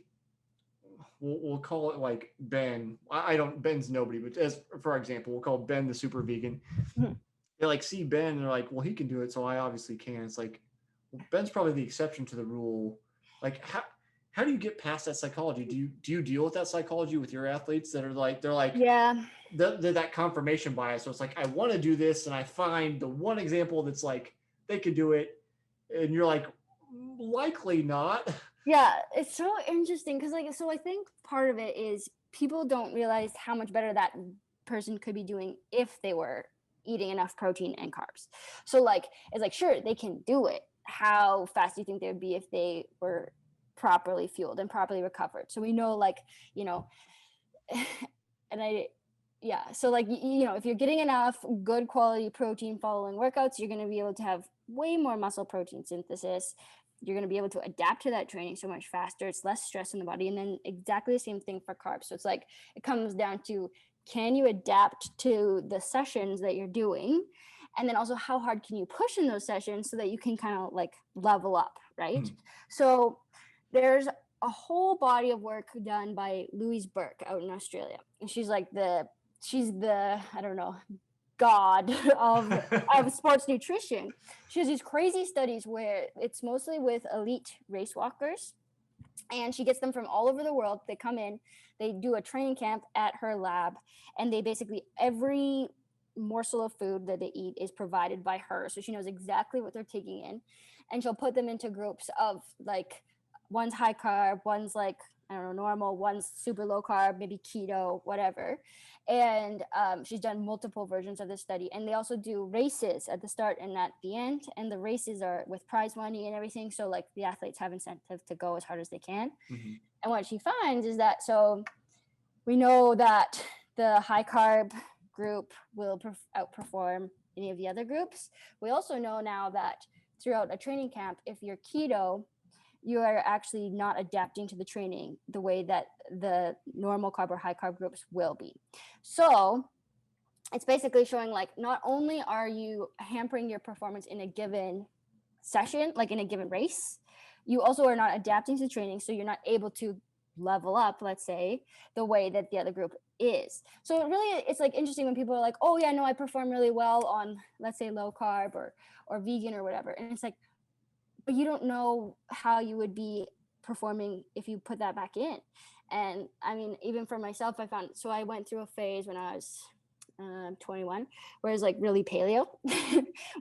we'll call it like Ben. I don't, Ben's nobody, but as for example, we'll call Ben the super vegan. Mhm. They like see Ben and they're like, well, he can do it, so I obviously can. It's like, well, Ben's probably the exception to the rule. Like, how do you get past that psychology? Do you deal with that psychology with your athletes that are like, they're like, Yeah. they're that confirmation bias? So it's like, I want to do this, and I find the one example that's like they could do it, and you're like, likely not. Yeah, it's so interesting because, like, so I think part of it is people don't realize how much better that person could be doing if they were eating enough protein and carbs. So, like, it's like, sure, they can do it. How fast do you think they would be if they were properly fueled and properly recovered? So we know, like, you know, and I, yeah, so like, if you're getting enough good quality protein following workouts, you're going to be able to have way more muscle protein synthesis. You're going to be able to adapt to that training so much faster. It's less stress in the body. And then exactly the same thing for carbs. So it's like, it comes down to, can you adapt to the sessions that you're doing? And then also, how hard can you push in those sessions so that you can kind of like level up, right? So there's a whole body of work done by Louise Burke out in Australia. And she's the, I don't know, god of sports nutrition. She has these crazy studies where it's mostly with elite race walkers, and she gets them from all over the world. They come in, they do a training camp at her lab, and they basically, every morsel of food that they eat is provided by her, so she knows exactly what they're taking in. And she'll put them into groups of like, one's high carb, one's like, I don't know, normal, one's super low carb, maybe keto, whatever. And she's done multiple versions of this study. And they also do races at the start and at the end. And the races are with prize money and everything. So like the athletes have incentive to go as hard as they can. Mm-hmm. And what she finds is that, so we know that the high carb group will outperform any of the other groups. We also know now that throughout a training camp, if you're keto, you are actually not adapting to the training the way that the normal carb or high carb groups will be. So it's basically showing like, not only are you hampering your performance in a given session, like in a given race, you also are not adapting to training. So you're not able to level up, let's say, the way that the other group is. So it's like interesting when people are like, oh yeah, no, I perform really well on, let's say, low carb or vegan or whatever. And it's like, but you don't know how you would be performing if you put that back in. And I mean, even for myself, so I went through a phase when I was 21, where it's like really paleo,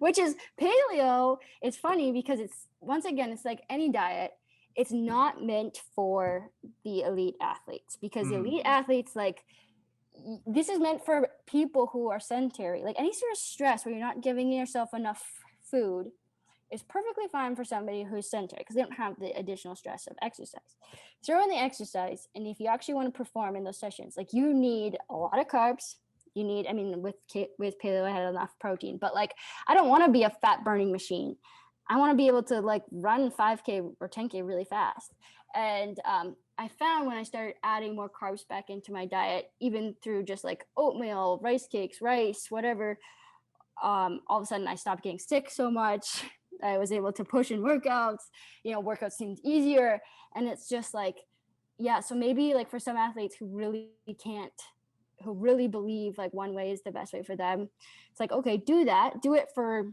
which is paleo. It's funny because once again, it's like any diet. It's not meant for the elite athletes, because the elite athletes, like, this is meant for people who are sedentary. Like any sort of stress where you're not giving yourself enough food is perfectly fine for somebody who's sedentary, because they don't have the additional stress of exercise. Throw in the exercise, and if you actually want to perform in those sessions, like, you need a lot of carbs. You need, I mean, with paleo, I had enough protein, but like, I don't want to be a fat burning machine. I want to be able to like run 5K or 10K really fast. And I found when I started adding more carbs back into my diet, even through just like oatmeal, rice cakes, rice, whatever, all of a sudden I stopped getting sick so much. I was able to push in workouts. Workouts seemed easier. And it's just like, yeah, so maybe like for some athletes who really believe like one way is the best way for them, it's like, okay, do it for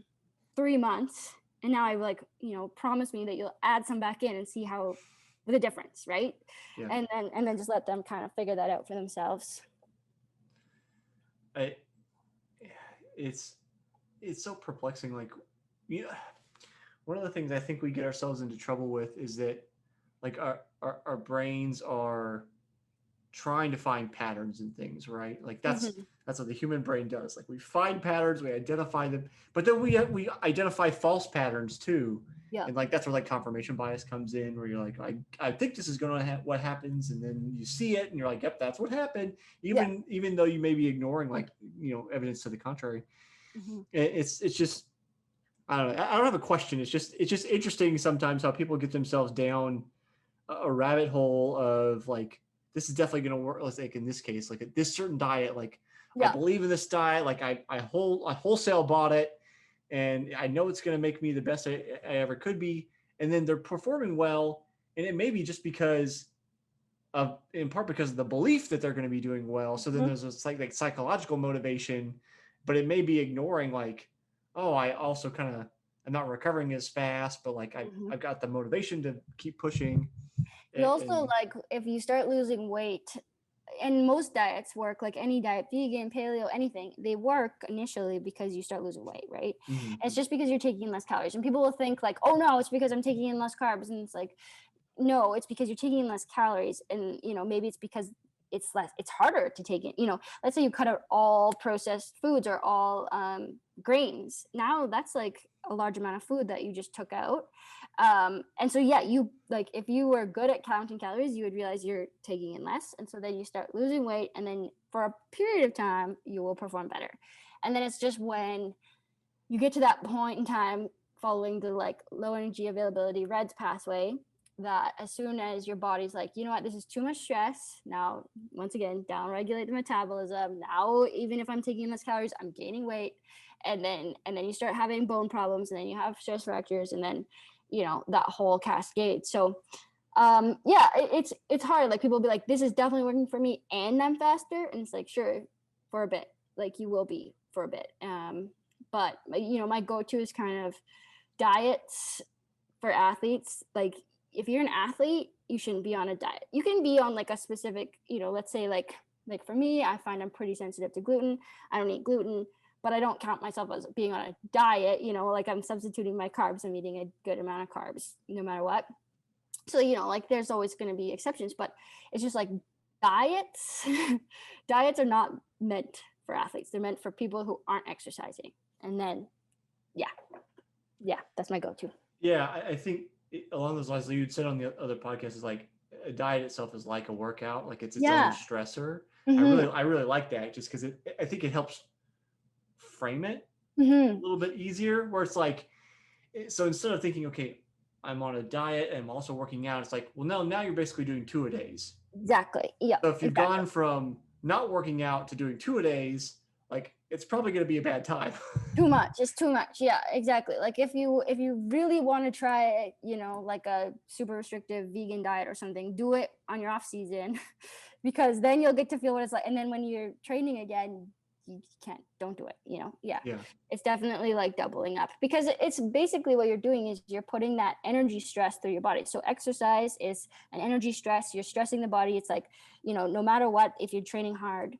3 months. And now I like, promise me that you'll add some back in and see how the difference, right? Yeah. And then just let them kind of figure that out for themselves. It's so perplexing. Like, one of the things I think we get ourselves into trouble with is that, like, our brains are trying to find patterns in things, right? Like Mm-hmm. that's what the human brain does. Like we find patterns, we identify them, but then we identify false patterns too. Yeah. And like that's where like confirmation bias comes in, where you're like, I think this is going to what happens, and then you see it, and you're like, yep, that's what happened, Yeah. even though you may be ignoring like evidence to the contrary. Mm-hmm. It's just I don't know. I don't have a question. It's just interesting sometimes how people get themselves down a rabbit hole of like this is definitely going to work. Let's like in this case, like this certain diet, like I Yeah. believe in this diet, like I wholesale bought it, and I know it's going to make me the best I ever could be. And then they're performing well, and it may be just because of in part because of the belief that they're going to be doing well. So then Mm-hmm. there's this like psychological motivation, but it may be ignoring like, oh, I also kind of I'm not recovering as fast, but like Mm-hmm. I've got the motivation to keep pushing. You also And like if you start losing weight, and most diets work, like any diet, vegan, paleo, anything, they work initially because you start losing weight, right? mm-hmm. It's just because you're taking in less calories. And people will think like, oh no, it's because I'm taking in less carbs. And it's like, no, it's because you're taking in less calories. And maybe it's because it's harder to take in. Let's say you cut out all processed foods or all grains. Now that's like a large amount of food that you just took out. And so yeah, you like if you were good at counting calories, you would realize you're taking in less, and so then you start losing weight, and then for a period of time you will perform better. And then it's just when you get to that point in time following the like low energy availability REDS pathway, that as soon as your body's like, you know what, this is too much stress. Now, once again, down regulate the metabolism. Now, even if I'm taking less calories, I'm gaining weight. And then you start having bone problems, and then you have stress fractures, and then, that whole cascade. So yeah, it's hard. Like people will be like, this is definitely working for me and I'm faster. And it's like, sure, for a bit, like you will be for a bit. But my go-to is kind of diets for athletes. Like if you're an athlete, you shouldn't be on a diet. You can be on like a specific, let's say like for me, I find I'm pretty sensitive to gluten. I don't eat gluten, but I don't count myself as being on a diet. Like I'm substituting my carbs. I'm eating a good amount of carbs no matter what. So like there's always going to be exceptions, but it's just like diets diets are not meant for athletes. They're meant for people who aren't exercising. And then yeah, that's my go-to. Yeah, I think along those lines, you'd said on the other podcast is like a diet itself is like a workout, like it's its own stressor. Mm-hmm. I really like that just because I think it helps frame it Mm-hmm. a little bit easier. Where it's like, so instead of thinking, okay, I'm on a diet and I'm also working out, it's like, well, no, now you're basically doing 2-a-days. Exactly. Yeah. So if you've exactly. gone from not working out to doing 2-a-days, like it's probably going to be a bad time. Too much. It's too much. Yeah, exactly. Like if you really want to try, like a super restrictive vegan diet or something, do it on your off season because then you'll get to feel what it's like. And then when you're training again, you don't do it, Yeah. It's definitely like doubling up because it's basically what you're doing is you're putting that energy stress through your body. So exercise is an energy stress. You're stressing the body. It's like, no matter what, if you're training hard,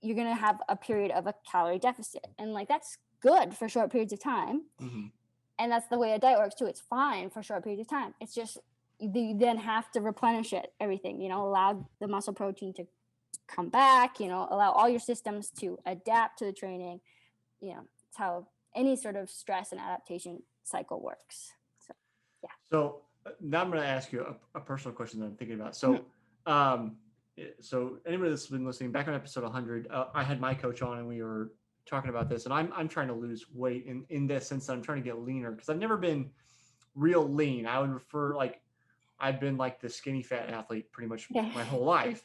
you're going to have a period of a calorie deficit. And like, that's good for short periods of time. Mm-hmm. And that's the way a diet works too. It's fine for short periods of time. It's just, you then have to replenish everything, allow the muscle protein to come back, allow all your systems to adapt to the training. It's how any sort of stress and adaptation cycle works. So, yeah. So now I'm going to ask you a personal question that I'm thinking about. So, so anybody that's been listening, back on episode 100, I had my coach on and we were talking about this, and I'm trying to lose weight in this sense that I'm trying to get leaner because I've never been real lean. I would refer like I've been like the skinny fat athlete pretty much my whole life,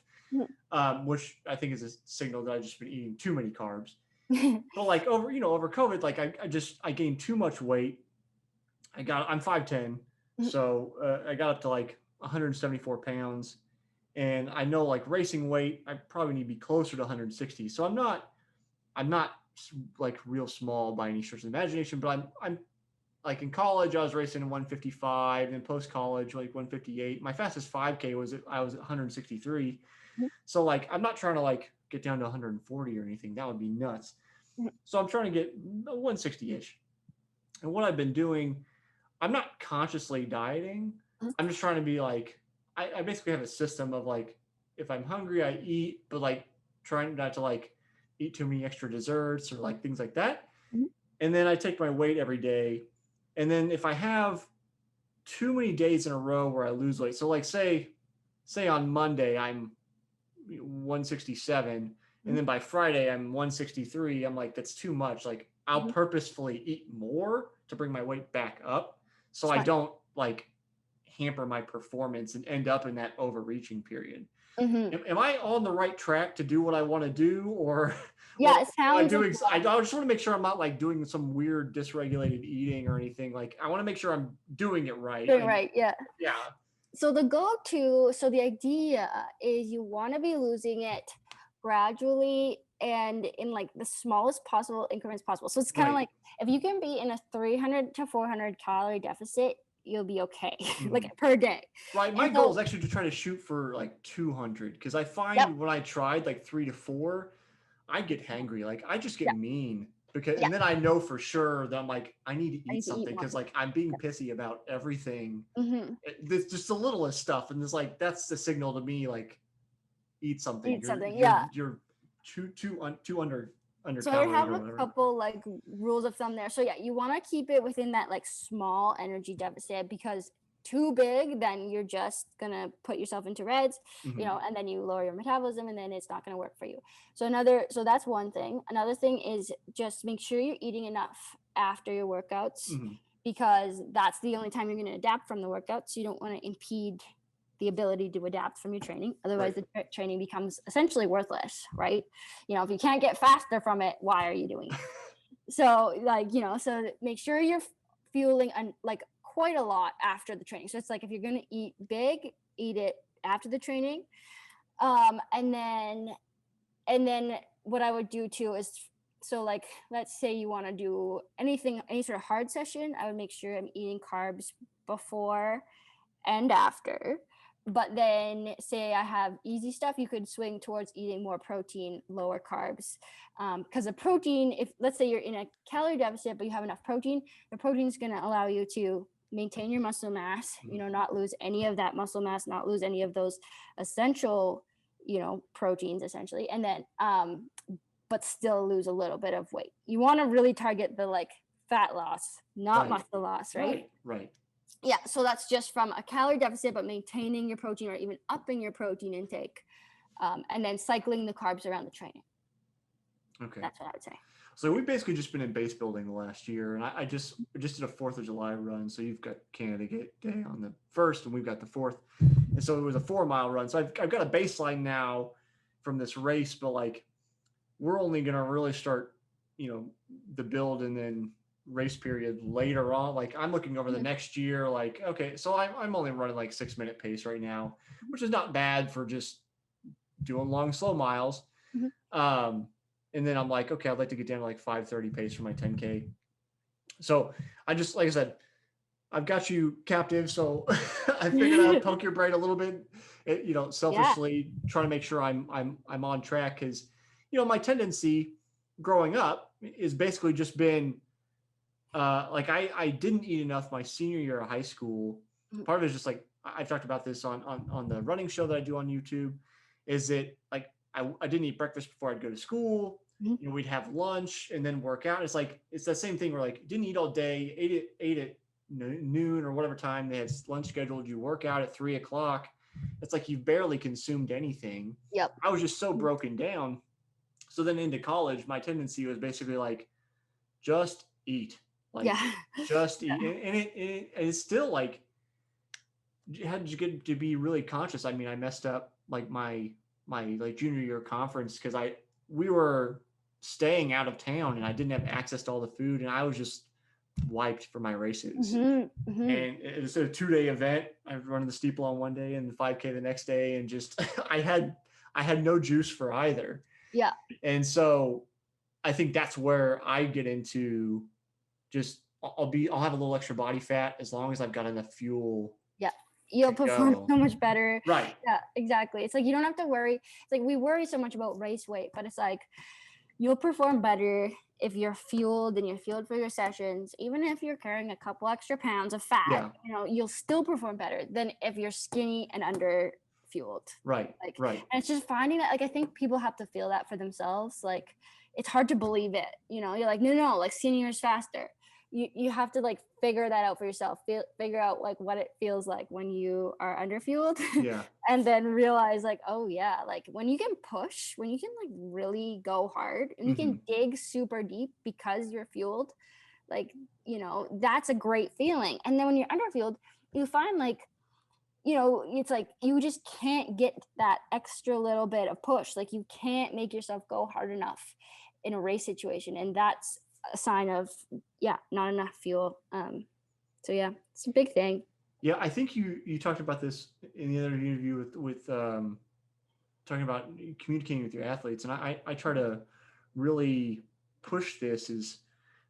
which I think is a signal that I've just been eating too many carbs. But like over COVID, like I gained too much weight. I'm 5'10", so I got up to like 174 pounds. And I know like racing weight, I probably need to be closer to 160. So I'm not like real small by any stretch of the imagination, but I'm like in college, I was racing in 155, and post college, like 158. My fastest 5K I was at 163. So like, I'm not trying to like get down to 140 or anything. That would be nuts. So I'm trying to get 160-ish. And what I've been doing, I'm not consciously dieting. I'm just trying to be like, I basically have a system of like, if I'm hungry, I eat, but like trying not to like eat too many extra desserts or like things like that. Mhm. And then I take my weight every day. And then if I have too many days in a row where I lose weight, so like say on Monday I'm 167, and Mhm. then by Friday I'm 163. I'm like, that's too much. Like I'll Mhm. purposefully eat more to bring my weight back up so I Smart. don't like hamper my performance and end up in that overreaching period. Hmm. Am I on the right track to do what I want to do, or Yeah, it am I sounds like doing? you I just want to make sure I'm not like doing some weird dysregulated eating or anything. Like I want to make sure I'm doing it right. doing And right. Yeah. yeah, So the idea is you want to be losing it gradually and in like the smallest possible increments possible. So it's kind of right. like if you can be in a 300 to 400 calorie deficit, you'll be okay, like Mhm. per day. Right. My And goal is so, actually to try to shoot for like 200 because I yep, find when I tried like 3 to 4, I get hangry. Like I just get yeah, mean because, yeah, and then I know for sure that I'm like, I need to I eat need to eat something more. because like I'm being pissy about everything. Hmm. This just the littlest stuff, and it's like that's the signal to me. Like eat something. Eat something, yeah. You're too under So I calories have or a whatever. couple like rules of thumb there. So yeah, you want to keep it within that like small energy deficit because too big, then you're just gonna put yourself into reds, Hmm. and then you lower your metabolism and then it's not gonna work for you. So that's one thing. Another thing is just make sure you're eating enough after your workouts Hmm. because that's the only time you're gonna adapt from the workout. So you don't want to impede the ability to adapt from your training. Otherwise, Right. the training becomes essentially worthless, right? If you can't get faster from it, why are you doing it? So like, so make sure you're fueling like quite a lot after the training. So it's like if you're going to eat big, eat it after the training. And then what I would do too is, so like let's say you want to do any sort of hard session, I would make sure I'm eating carbs before and after. But then, say I have easy stuff, you could swing towards eating more protein, lower carbs. Because the protein, if let's say you're in a calorie deficit, but you have enough protein, the protein is going to allow you to maintain your muscle mass, not lose any of that muscle mass, not lose any of those essential, proteins essentially. And then, but still lose a little bit of weight. You want to really target the like fat loss, not Right. muscle loss, right? Right. Right. Yeah, so that's just from a calorie deficit, but maintaining your protein or even upping your protein intake, and then cycling the carbs around the training. Okay. That's what I would say. So we've basically just been in base building the last year, and I just did a 4th of July run. So you've got Canada Day on the 1st, and we've got the 4th, and so it was a 4 mile run. So I've got a baseline now from this race, but like we're only gonna really start, the build and then race period later on. Like I'm looking over the Mhm. next year. Like okay, so I'm only running like 6 minute pace right now, which is not bad for just doing long slow miles. Mhm. Um, and then I'm like, okay, I'd like to get down to like 5:30 pace for my 10K. So I just, like I said, I've got you captive. So I figured I'd poke your brain a little bit, Yeah. selfishly trying to make sure I'm on track. Cause my tendency growing up is basically just been, like I didn't eat enough my senior year of high school. Mhm. Part of it is just like, I've talked about this on the running show that I do on YouTube, is that like I didn't eat breakfast before I'd go to school. Mhm. We'd have lunch and then work out. It's like it's the same thing where like didn't eat all day, ate at noon or whatever time they had lunch scheduled. You work out at 3 o'clock. It's like you barely consumed anything. Yep. I was just so broken down. So then into college, my tendency was basically like just eat, like Yeah. just eat, and it's still like had to get to be really conscious. I mean, I messed up like my like junior year conference because we were staying out of town and I didn't have access to all the food and I was just wiped for my races. Hmm. Hmm. And it was a 2 day event. I was running the steeple on one day and the 5K the next day, and just I had no juice for either. Yeah. And so I think that's where I get into just I'll have a little extra body fat as long as I've got enough fuel Yeah. to You'll perform go. so much better. Right. Yeah, exactly. It's like you don't have to worry. It's like we worry so much about race weight, but it's like you'll perform better if you're fueled and you're fueled for your sessions. Even if you're carrying a couple extra pounds of fat, Yeah. you'll still perform better than if you're skinny and under fueled. Right. Like, Right. and it's just finding that, like, I think people have to feel that for themselves. Like, it's hard to believe it, you know, you're like, no, like seniors faster. You have to like figure that out for yourself, figure out like what it feels like when you are underfueled. Yeah. And then realize like, oh yeah, like when you can push, when you can like really go hard and you can dig super deep because you're fueled, like, you know, that's a great feeling. And then when you're underfueled, you find like, you know, it's like you just can't get that extra little bit of push. Like you can't make yourself go hard enough in a race situation. And that's a sign of, yeah, not enough fuel. So yeah, it's a big thing. Yeah, I think you talked about this in the other interview with talking about communicating with your athletes, and I try to really push this is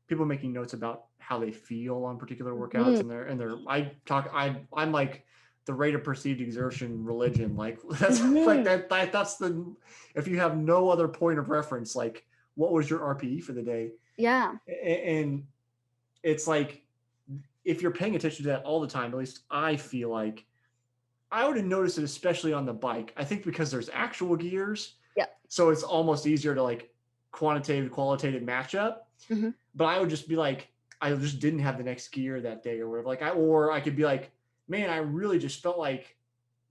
people making notes about how they feel on particular workouts, and I'm like the rate of perceived exertion religion, like that's like that's the, if you have no other point of reference, like what was your RPE for the day? Yeah. And it's like if you're paying attention to that all the time, at least I feel like I would have noticed it, especially on the bike. I think because there's actual gears, Yep. so it's almost easier to like qualitative matchup. But I would just be like, I just didn't have the next gear that day or whatever. Like I could be like, man, I really just felt like,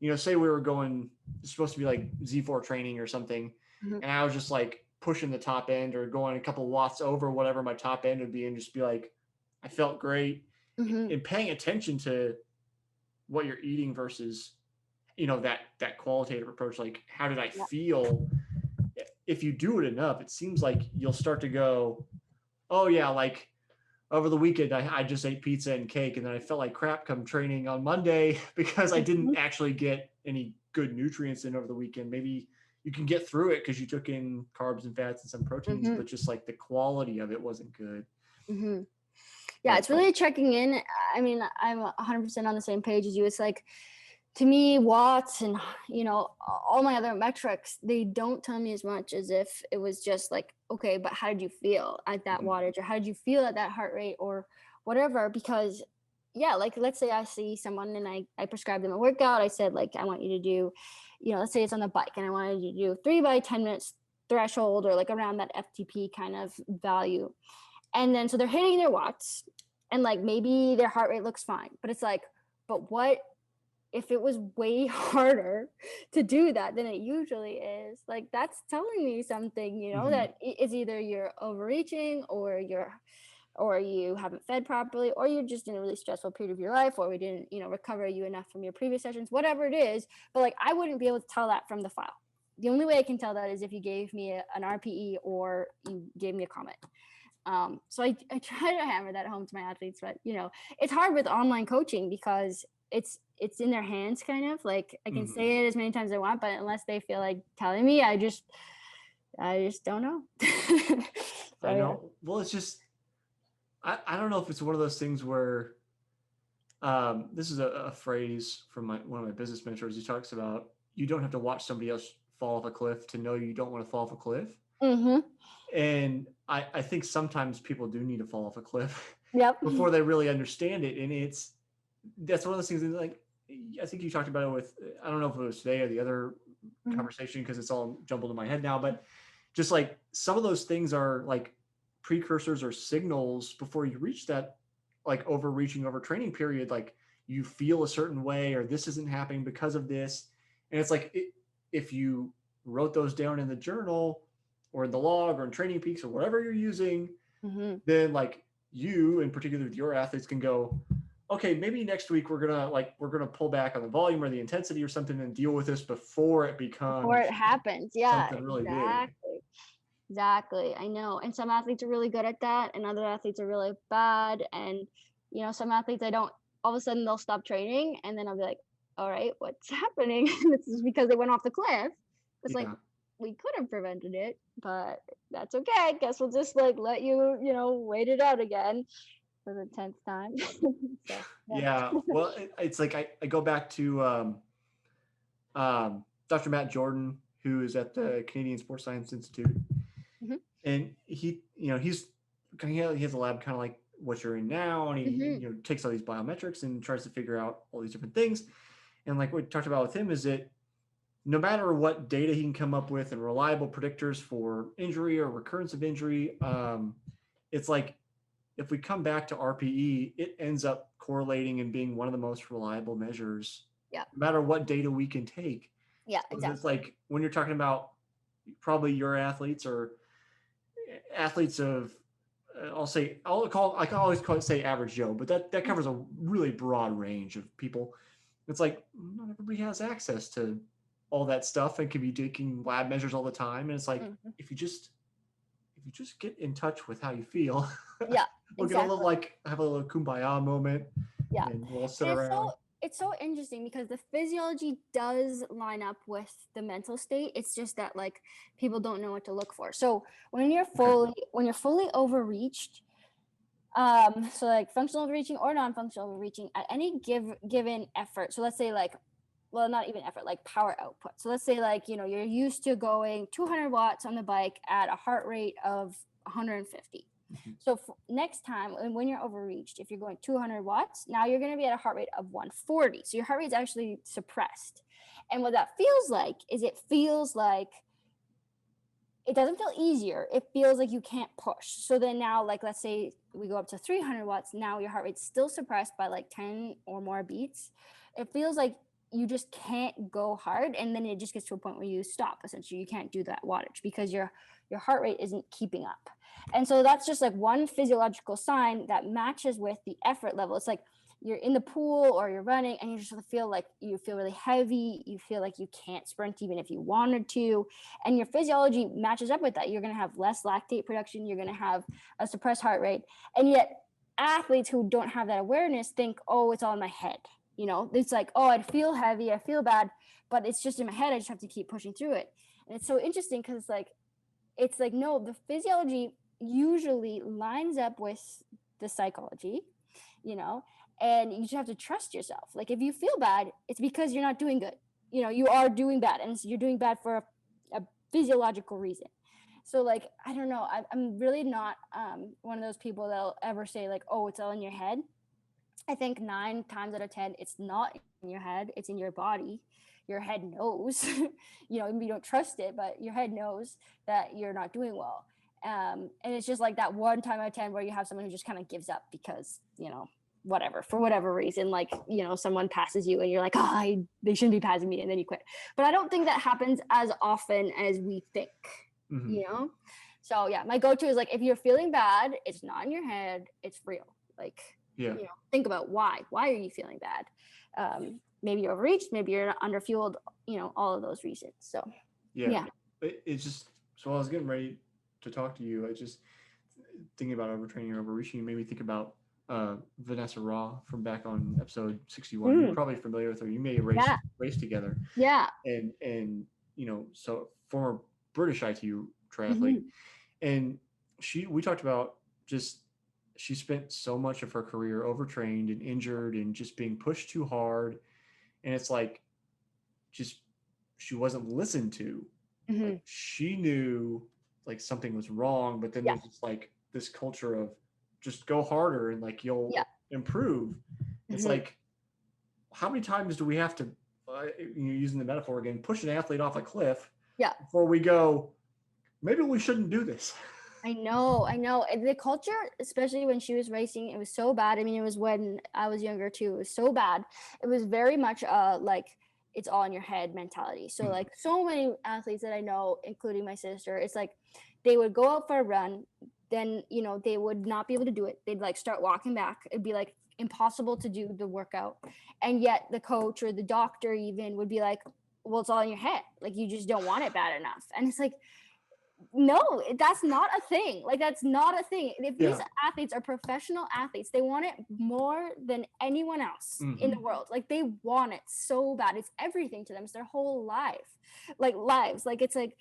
you know, say we were going, it's supposed to be like Z4 training or something, and I was just like pushing the top end or going a couple watts over whatever my top end would be, and just be like, I felt great. And paying attention to what you're eating versus, you know, that qualitative approach, like how did I feel? If you do it enough, it seems like you'll start to go, oh yeah, like over the weekend I just ate pizza and cake and then I felt like crap come training on Monday because I didn't actually get any good nutrients in over the weekend. Maybe you can get through it because you took in carbs and fats and some proteins, but just like the quality of it wasn't good. Yeah, it's really checking in. I mean, I'm 100% on the same page as you. It's like, to me, watts and, you know, all my other metrics, they don't tell me as much as if it was just like, okay, but how did you feel at that wattage, or how did you feel at that heart rate or whatever? Because yeah, like let's say I see someone and I prescribe them a workout. I said, like, I want you to do, you know, let's say it's on the bike and I wanted you to do 3 by 10 minutes threshold or like around that FTP kind of value. And then so they're hitting their watts and like maybe their heart rate looks fine, but it's like, but what if it was way harder to do that than it usually is? Like that's telling me something, you know, that it's either you're overreaching or you haven't fed properly, or you're just in a really stressful period of your life, or we didn't, you know, recover you enough from your previous sessions, whatever it is. But like I wouldn't be able to tell that from the file. The only way I can tell that is if you gave me an RPE or you gave me a comment. So I try to hammer that home to my athletes, but you know, it's hard with online coaching because it's in their hands, kind of like I can say it as many times as I want, but unless they feel like telling me, I just don't know. So, I know. Yeah. Well, it's just, I don't know if it's one of those things where, this is a phrase from one of my business mentors. He talks about, you don't have to watch somebody else fall off a cliff to know you don't want to fall off a cliff. And I think sometimes people do need to fall off a cliff before they really understand it. And that's one of those things that, like, I think you talked about it with, I don't know if it was today or the other conversation, because it's all jumbled in my head now, but just like some of those things are like precursors or signals before you reach that like overtraining period. Like you feel a certain way, or this isn't happening because of this. And it's like, if you wrote those down in the journal or in the log or in Training Peaks or whatever you're using, then like you in particular with your athletes can go, okay, maybe next week we're gonna pull back on the volume or the intensity or something and deal with this before it happens. Yeah, something really big. Exactly. I know. And some athletes are really good at that and other athletes are really bad. And, you know, some athletes all of a sudden they'll stop training and then I'll be like, all right, what's happening? This is because they went off the cliff. It's like, we could have prevented it, but that's okay. I guess we'll just like let you, you know, wait it out again for the 10th time. So, yeah. Well, it's like I go back to Dr. Matt Jordan, who is at the Canadian Sports Science Institute. And he, you know, he has a lab kind of like what you're in now, and he you know, takes all these biometrics and tries to figure out all these different things. And like what we talked about with him is that no matter what data he can come up with and reliable predictors for injury or recurrence of injury, it's like if we come back to RPE, it ends up correlating and being one of the most reliable measures, Yeah. no matter what data we can take. Yeah, So exactly. it's like when you're talking about probably your athletes or athletes of, I can always say average Joe, but that covers a really broad range of people. It's like not everybody has access to all that stuff and can be taking lab measures all the time. And it's like Mhm. if you just get in touch with how you feel, Yeah, we'll get a little exactly. have a little kumbaya moment, Yeah. and we'll sit And around. it's so interesting because the physiology does line up with the mental state. It's just that like people don't know what to look for. So Okay. when you're fully overreached, so like functional overreaching or non-functional overreaching at any given effort. So let's say like, well, not even effort, like power output. So let's say like, you're used to going 200 watts on the bike at a heart rate of 150. Mhm. So next time when you're overreached, if you're going 200 watts, now you're going to be at a heart rate of 140. So your heart rate is actually suppressed. And what that feels like is it feels like it doesn't feel easier. It feels like you can't push. So then now, like, let's say we go up to 300 watts. Now your heart rate's still suppressed by like 10 or more beats. It feels like you just can't go hard. And then it just gets to a point where you stop. Essentially, you can't do that wattage because your heart rate isn't keeping up. And so that's just like one physiological sign that matches with the effort level. It's like you're in the pool or you're running and you just feel like you feel really heavy. You feel like you can't sprint even if you wanted to, and your physiology matches up with that. You're going to have less lactate production. You're going to have a suppressed heart rate. And yet athletes who don't have that awareness think, oh, it's all in my head. It's like, oh, I feel heavy, I feel bad, but it's just in my head. I just have to keep pushing through it. And it's so interesting because it's like, no, the physiology usually lines up with the psychology, you know, and you just have to trust yourself. Like if you feel bad, it's because you're not doing good. You are doing bad, and you're doing bad for a physiological reason. So like, I don't know, I'm really not one of those people that'll ever say like, oh, it's all in your head. I think 9 times out of 10, it's not in your head, it's in your body. Your head knows, maybe you don't trust it, but your head knows that you're not doing well. And it's just like that 1 time out of 10 where you have someone who just kind of gives up because, whatever, for whatever reason, like, someone passes you and you're like, oh, they shouldn't be passing me. And then you quit. But I don't think that happens as often as we think, Mm-hmm. So yeah, my go-to is like, if you're feeling bad, it's not in your head, it's real. Like, Yeah. Think about why are you feeling bad? Maybe you're overreached, maybe you're underfueled, all of those reasons. So Yeah. It's just, so I was getting ready to talk to you. I just thinking about overtraining and overreaching made me think about Vanessa Raw from back on episode 61. You're probably familiar with her. You may have raced together. Yeah. And so former British ITU triathlete. Mhm. And we talked about just she spent so much of her career overtrained and injured and just being pushed too hard. And it's like just she wasn't listened to. Like Mhm. she knew like something was wrong, but then Yeah. there's just like this culture of just go harder and like you'll Yeah. improve. It's Mhm. like how many times do we have to using the metaphor again, push an athlete off a cliff Yeah. before we go, maybe we shouldn't do this? I know. The culture, especially when she was racing, it was so bad. I mean, it was when I was younger too. It was so bad. It was very much like it's all in your head mentality. So like so many athletes that I know, including my sister, it's like they would go out for a run, then they would not be able to do it. They'd like start walking back. It'd be like impossible to do the workout. And yet the coach or the doctor even would be like, well, it's all in your head. Like you just don't want it bad enough. And it's like, no, that's not a thing. Like that's not a thing. If these athletes are professional athletes, they want it more than anyone else in the world. Like they want it so bad. It's everything to them. It's their whole lives. Like it's like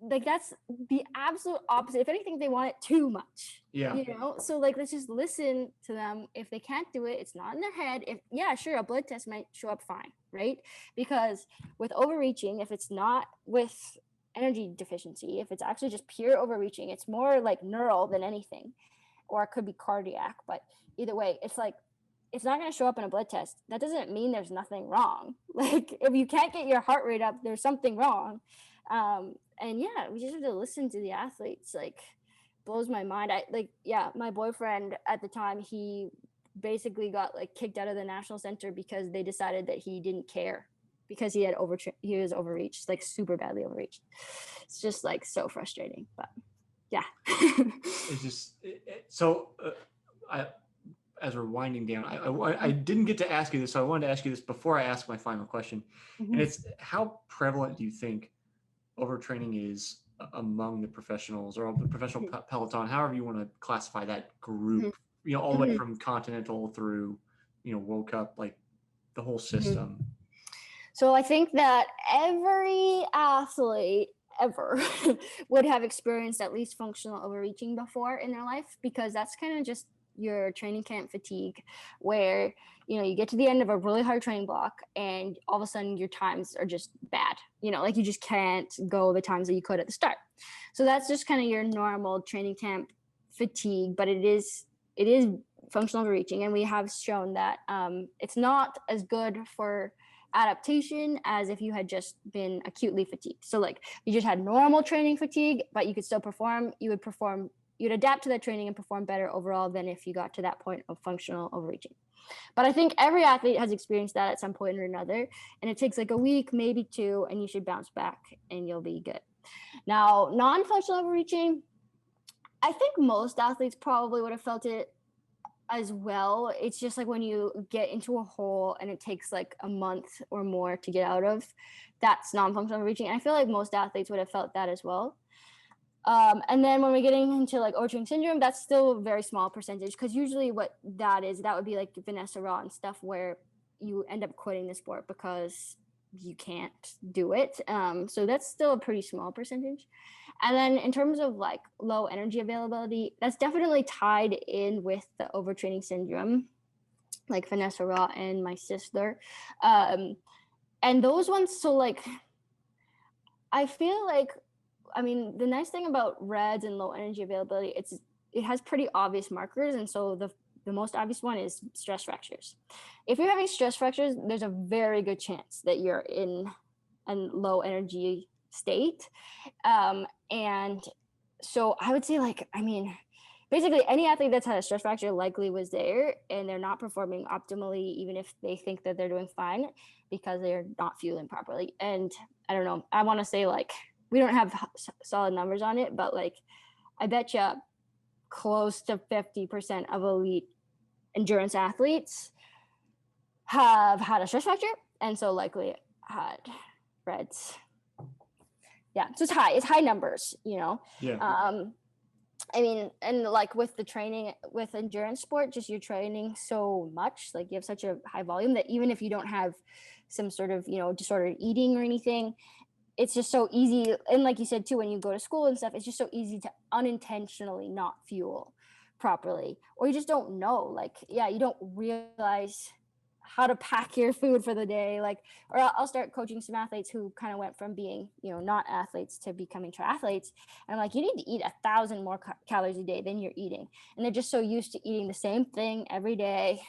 that's the absolute opposite. If anything, they want it too much. Yeah. So like let's just listen to them. If they can't do it, it's not in their head. If sure, a blood test might show up fine, right? Because with overreaching, if it's not with energy deficiency, if it's actually just pure overreaching, it's more like neural than anything, or it could be cardiac. But either way, it's like it's not going to show up in a blood test. That doesn't mean there's nothing wrong. Like if you can't get your heart rate up, there's something wrong. And yeah, we just have to listen to the athletes. Like blows my mind. My boyfriend at the time, he basically got like kicked out of the national center because they decided that he didn't care because he was overreached, like super badly overreached. It's just like so frustrating, but yeah. It's just I as we're winding down, I didn't get to ask you this, so I wanted to ask you this before I ask my final question. And it's, how prevalent do you think overtraining is among the professionals or the professional peloton, however you want to classify that group, all the way from continental through, World Cup, like the whole system? So I think that every athlete ever would have experienced at least functional overreaching before in their life, because that's kind of just your training camp fatigue, where you get to the end of a really hard training block and all of a sudden your times are just bad, like you just can't go the times that you could at the start. So that's just kind of your normal training camp fatigue, but it is functional overreaching, and we have shown that it's not as good for adaptation as if you had just been acutely fatigued. So like you just had normal training fatigue, but you could still perform, you'd adapt to that training and perform better overall than if you got to that point of functional overreaching. But I think every athlete has experienced that at some point or another, and it takes like a week, maybe 2, and you should bounce back and you'll be good. Now, non-functional overreaching, I think most athletes probably would have felt it as well. It's just like when you get into a hole and it takes like a month or more to get out of, that's non-functional overreaching. And I feel like most athletes would have felt that as well. And then when we're getting into like overtraining syndrome, that's still a very small percentage, because usually what that would be like Vanessa Raw and stuff, where you end up quitting the sport because you can't do it. So that's still a pretty small percentage. And then in terms of like low energy availability, that's definitely tied in with the overtraining syndrome, like Vanessa Raw and my sister. And those ones, so like, I feel like, the nice thing about RED-S and low energy availability, it has pretty obvious markers. And so the most obvious one is stress fractures. If you're having stress fractures, there's a very good chance that you're in a low energy state. And so I would say basically any athlete that's had a stress fracture likely was there, and they're not performing optimally, even if they think that they're doing fine, because they're not fueling properly. And I don't know, I want to say we don't have solid numbers on it, but I bet you close to 50% of elite endurance athletes have had a stress fracture, and so likely had RED-S. Yeah, so it's high numbers, Yeah. And with the training with endurance sport, just you're training so much, you have such a high volume that even if you don't have some sort of disordered eating or anything, it's just so easy. And like you said too, when you go to school and stuff, it's just so easy to unintentionally not fuel properly, or you just don't know, you don't realize how to pack your food for the day. Or I'll start coaching some athletes who kind of went from being not athletes to becoming triathletes, and I'm you need to eat 1,000 more calories a day than you're eating, and they're just so used to eating the same thing every day.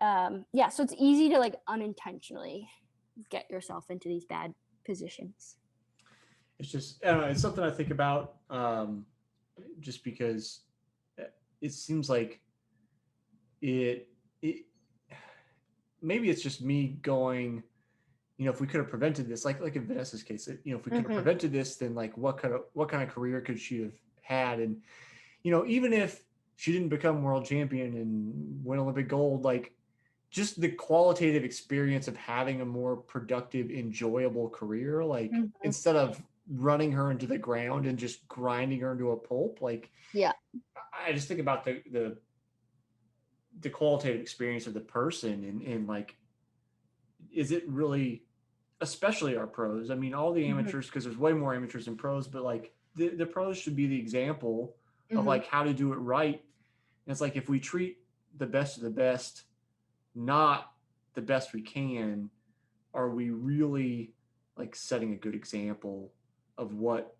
So it's easy to unintentionally get yourself into these bad positions. It's just, I don't know, it's something I think about, just because it seems like it maybe it's just me going, if we could have prevented this, like in Vanessa's case, if we could have prevented this, then what kind of career could she have had? And even if she didn't become world champion and win Olympic gold, just the qualitative experience of having a more productive, enjoyable career, instead of running her into the ground and just grinding her into a pulp, I just think about the qualitative experience of the person, and is it really, especially our pros, all the amateurs, because there's way more amateurs than pros, but the pros should be the example of how to do it right. And it's if we treat the best of the best not the best we can, are we really setting a good example of what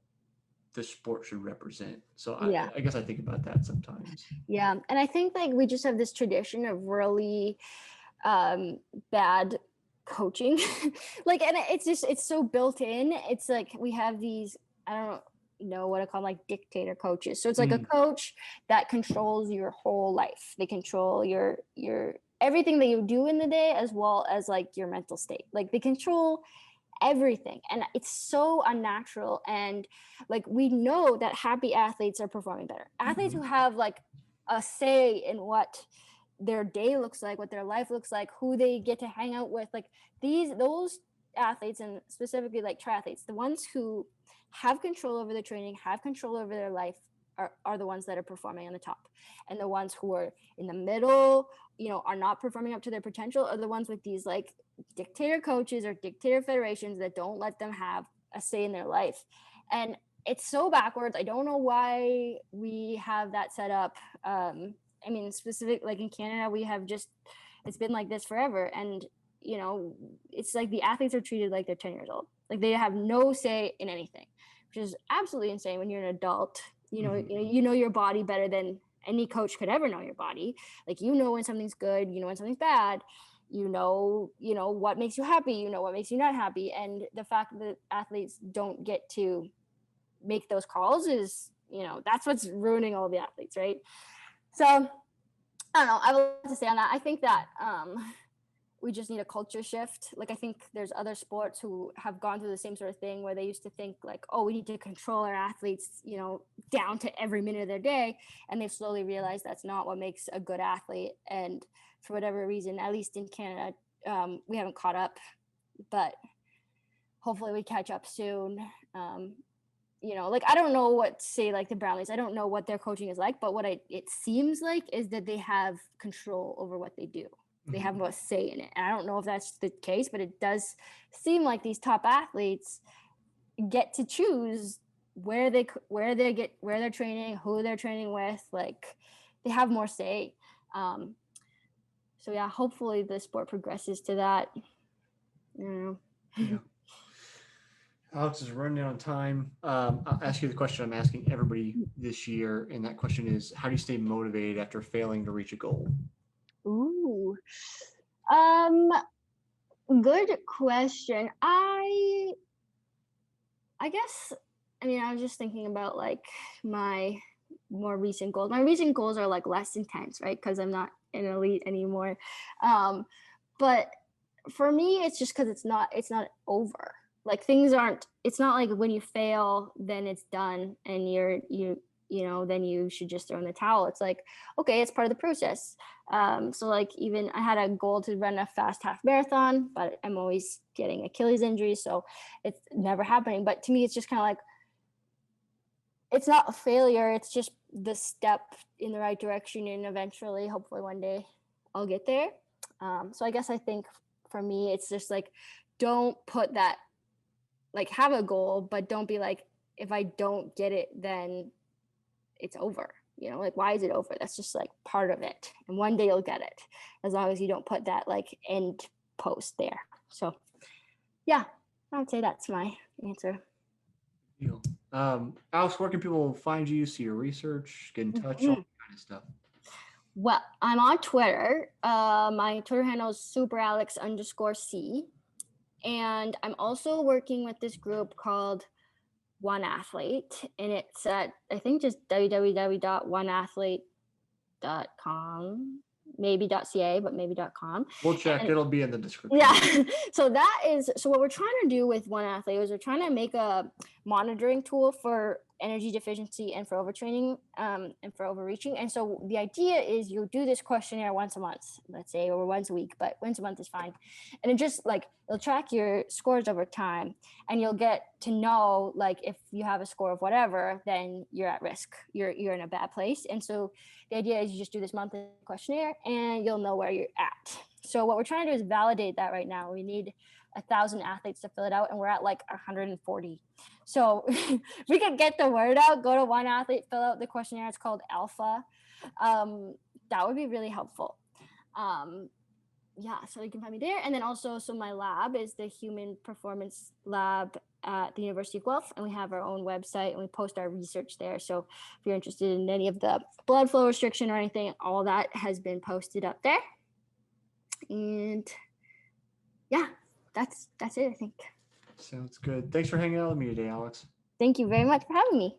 the sport should represent. So Yeah. I guess I think about that sometimes. Yeah. And I think like we just have this tradition of really bad coaching. Like, and it's so built in. It's like we have these, I don't know what I call them, like dictator coaches. So it's like a coach that controls your whole life. They control your everything that you do in the day, as well as like your mental state. Like they control everything, and it's so unnatural. And like we know that happy athletes are performing better. Athletes who have like a say in what their day looks like, what their life looks like, who they get to hang out with, like those athletes, and specifically like triathletes, the ones who have control over the training, have control over their life, are the ones that are performing on the top. And the ones who are in the middle, are not performing up to their potential, are the ones with these like dictator coaches or dictator federations that don't let them have a say in their life. And it's so backwards. I don't know why we have that set up. I mean, specific, like in Canada, we have it's been like this forever. And, it's like the athletes are treated like they're 10 years old. Like they have no say in anything, which is absolutely insane when you're an adult. You know your body better than any coach could ever know your body. Like, when something's good, when something's bad, what makes you happy, what makes you not happy. And the fact that athletes don't get to make those calls is, that's what's ruining all the athletes, right? So I don't know. I have a lot to say on that. I think that we just need a culture shift. Like, I think there's other sports who have gone through the same sort of thing, where they used to think like, oh, we need to control our athletes, down to every minute of their day. And they've slowly realized that's not what makes a good athlete. And for whatever reason, at least in Canada, we haven't caught up, but hopefully we catch up soon. Like, I don't know what, say, like the Brownlees, I don't know what their coaching is like, but what it seems like is that they have control over what they do. They have a say in it. And I don't know if that's the case, but it does seem like these top athletes get to choose where they're training, who they're training with. Like, they have more say. So yeah, hopefully the sport progresses to that. Yeah. Alex is running down on time. I'll ask you the question I'm asking everybody this year, and that question is: how do you stay motivated after failing to reach a goal? Ooh, good question. I guess, I mean, I was just thinking about like my more recent goals. My recent goals are like less intense, right? Because I'm not an elite anymore. But for me, it's just because it's not over. Like, things aren't, it's not like when you fail, then it's done and then you should just throw in the towel. It's like, okay, it's part of the process. So like, even I had a goal to run a fast half marathon, but I'm always getting Achilles injuries, so it's never happening. But to me, it's just kind of like, it's not a failure. It's just the step in the right direction, and eventually, hopefully one day, I'll get there. So I guess I think for me, it's just like, don't put that, like, have a goal, but don't be like, if I don't get it, then it's over. Like, why is it over? That's just like part of it. And one day you'll get it, as long as you don't put that like end post there. So yeah, I would say that's my answer. Deal. Alex, where can people find you, see your research, get in touch, all that kind of stuff? Well, I'm on Twitter. My Twitter handle is superalex_C. And I'm also working with this group called One Athlete, and it's at, I think, just www.oneathlete.com, maybe .ca, but maybe .com. We'll check. And it'll be in the description. yeah. So what we're trying to do with One Athlete is we're trying to make a monitoring tool for energy deficiency and for overtraining, and for overreaching. And so the idea is you do this questionnaire once a month, let's say, or once a week, but once a month is fine. And it just like, it'll track your scores over time, and you'll get to know, like, if you have a score of whatever, then you're at risk, you're in a bad place. And so the idea is you just do this monthly questionnaire and you'll know where you're at. So what we're trying to do is validate that right now. We need 1,000 athletes to fill it out, and we're at like 140. So if we could get the word out, go to One Athlete, fill out the questionnaire. It's called Alpha. That would be really helpful. yeah, so you can find me there. And then also, so my lab is the Human Performance Lab at the University of Guelph, and we have our own website and we post our research there. So if you're interested in any of the blood flow restriction or anything, all that has been posted up there. And yeah, that's it, I think. Sounds good. Thanks for hanging out with me today, Alex. Thank you very much for having me.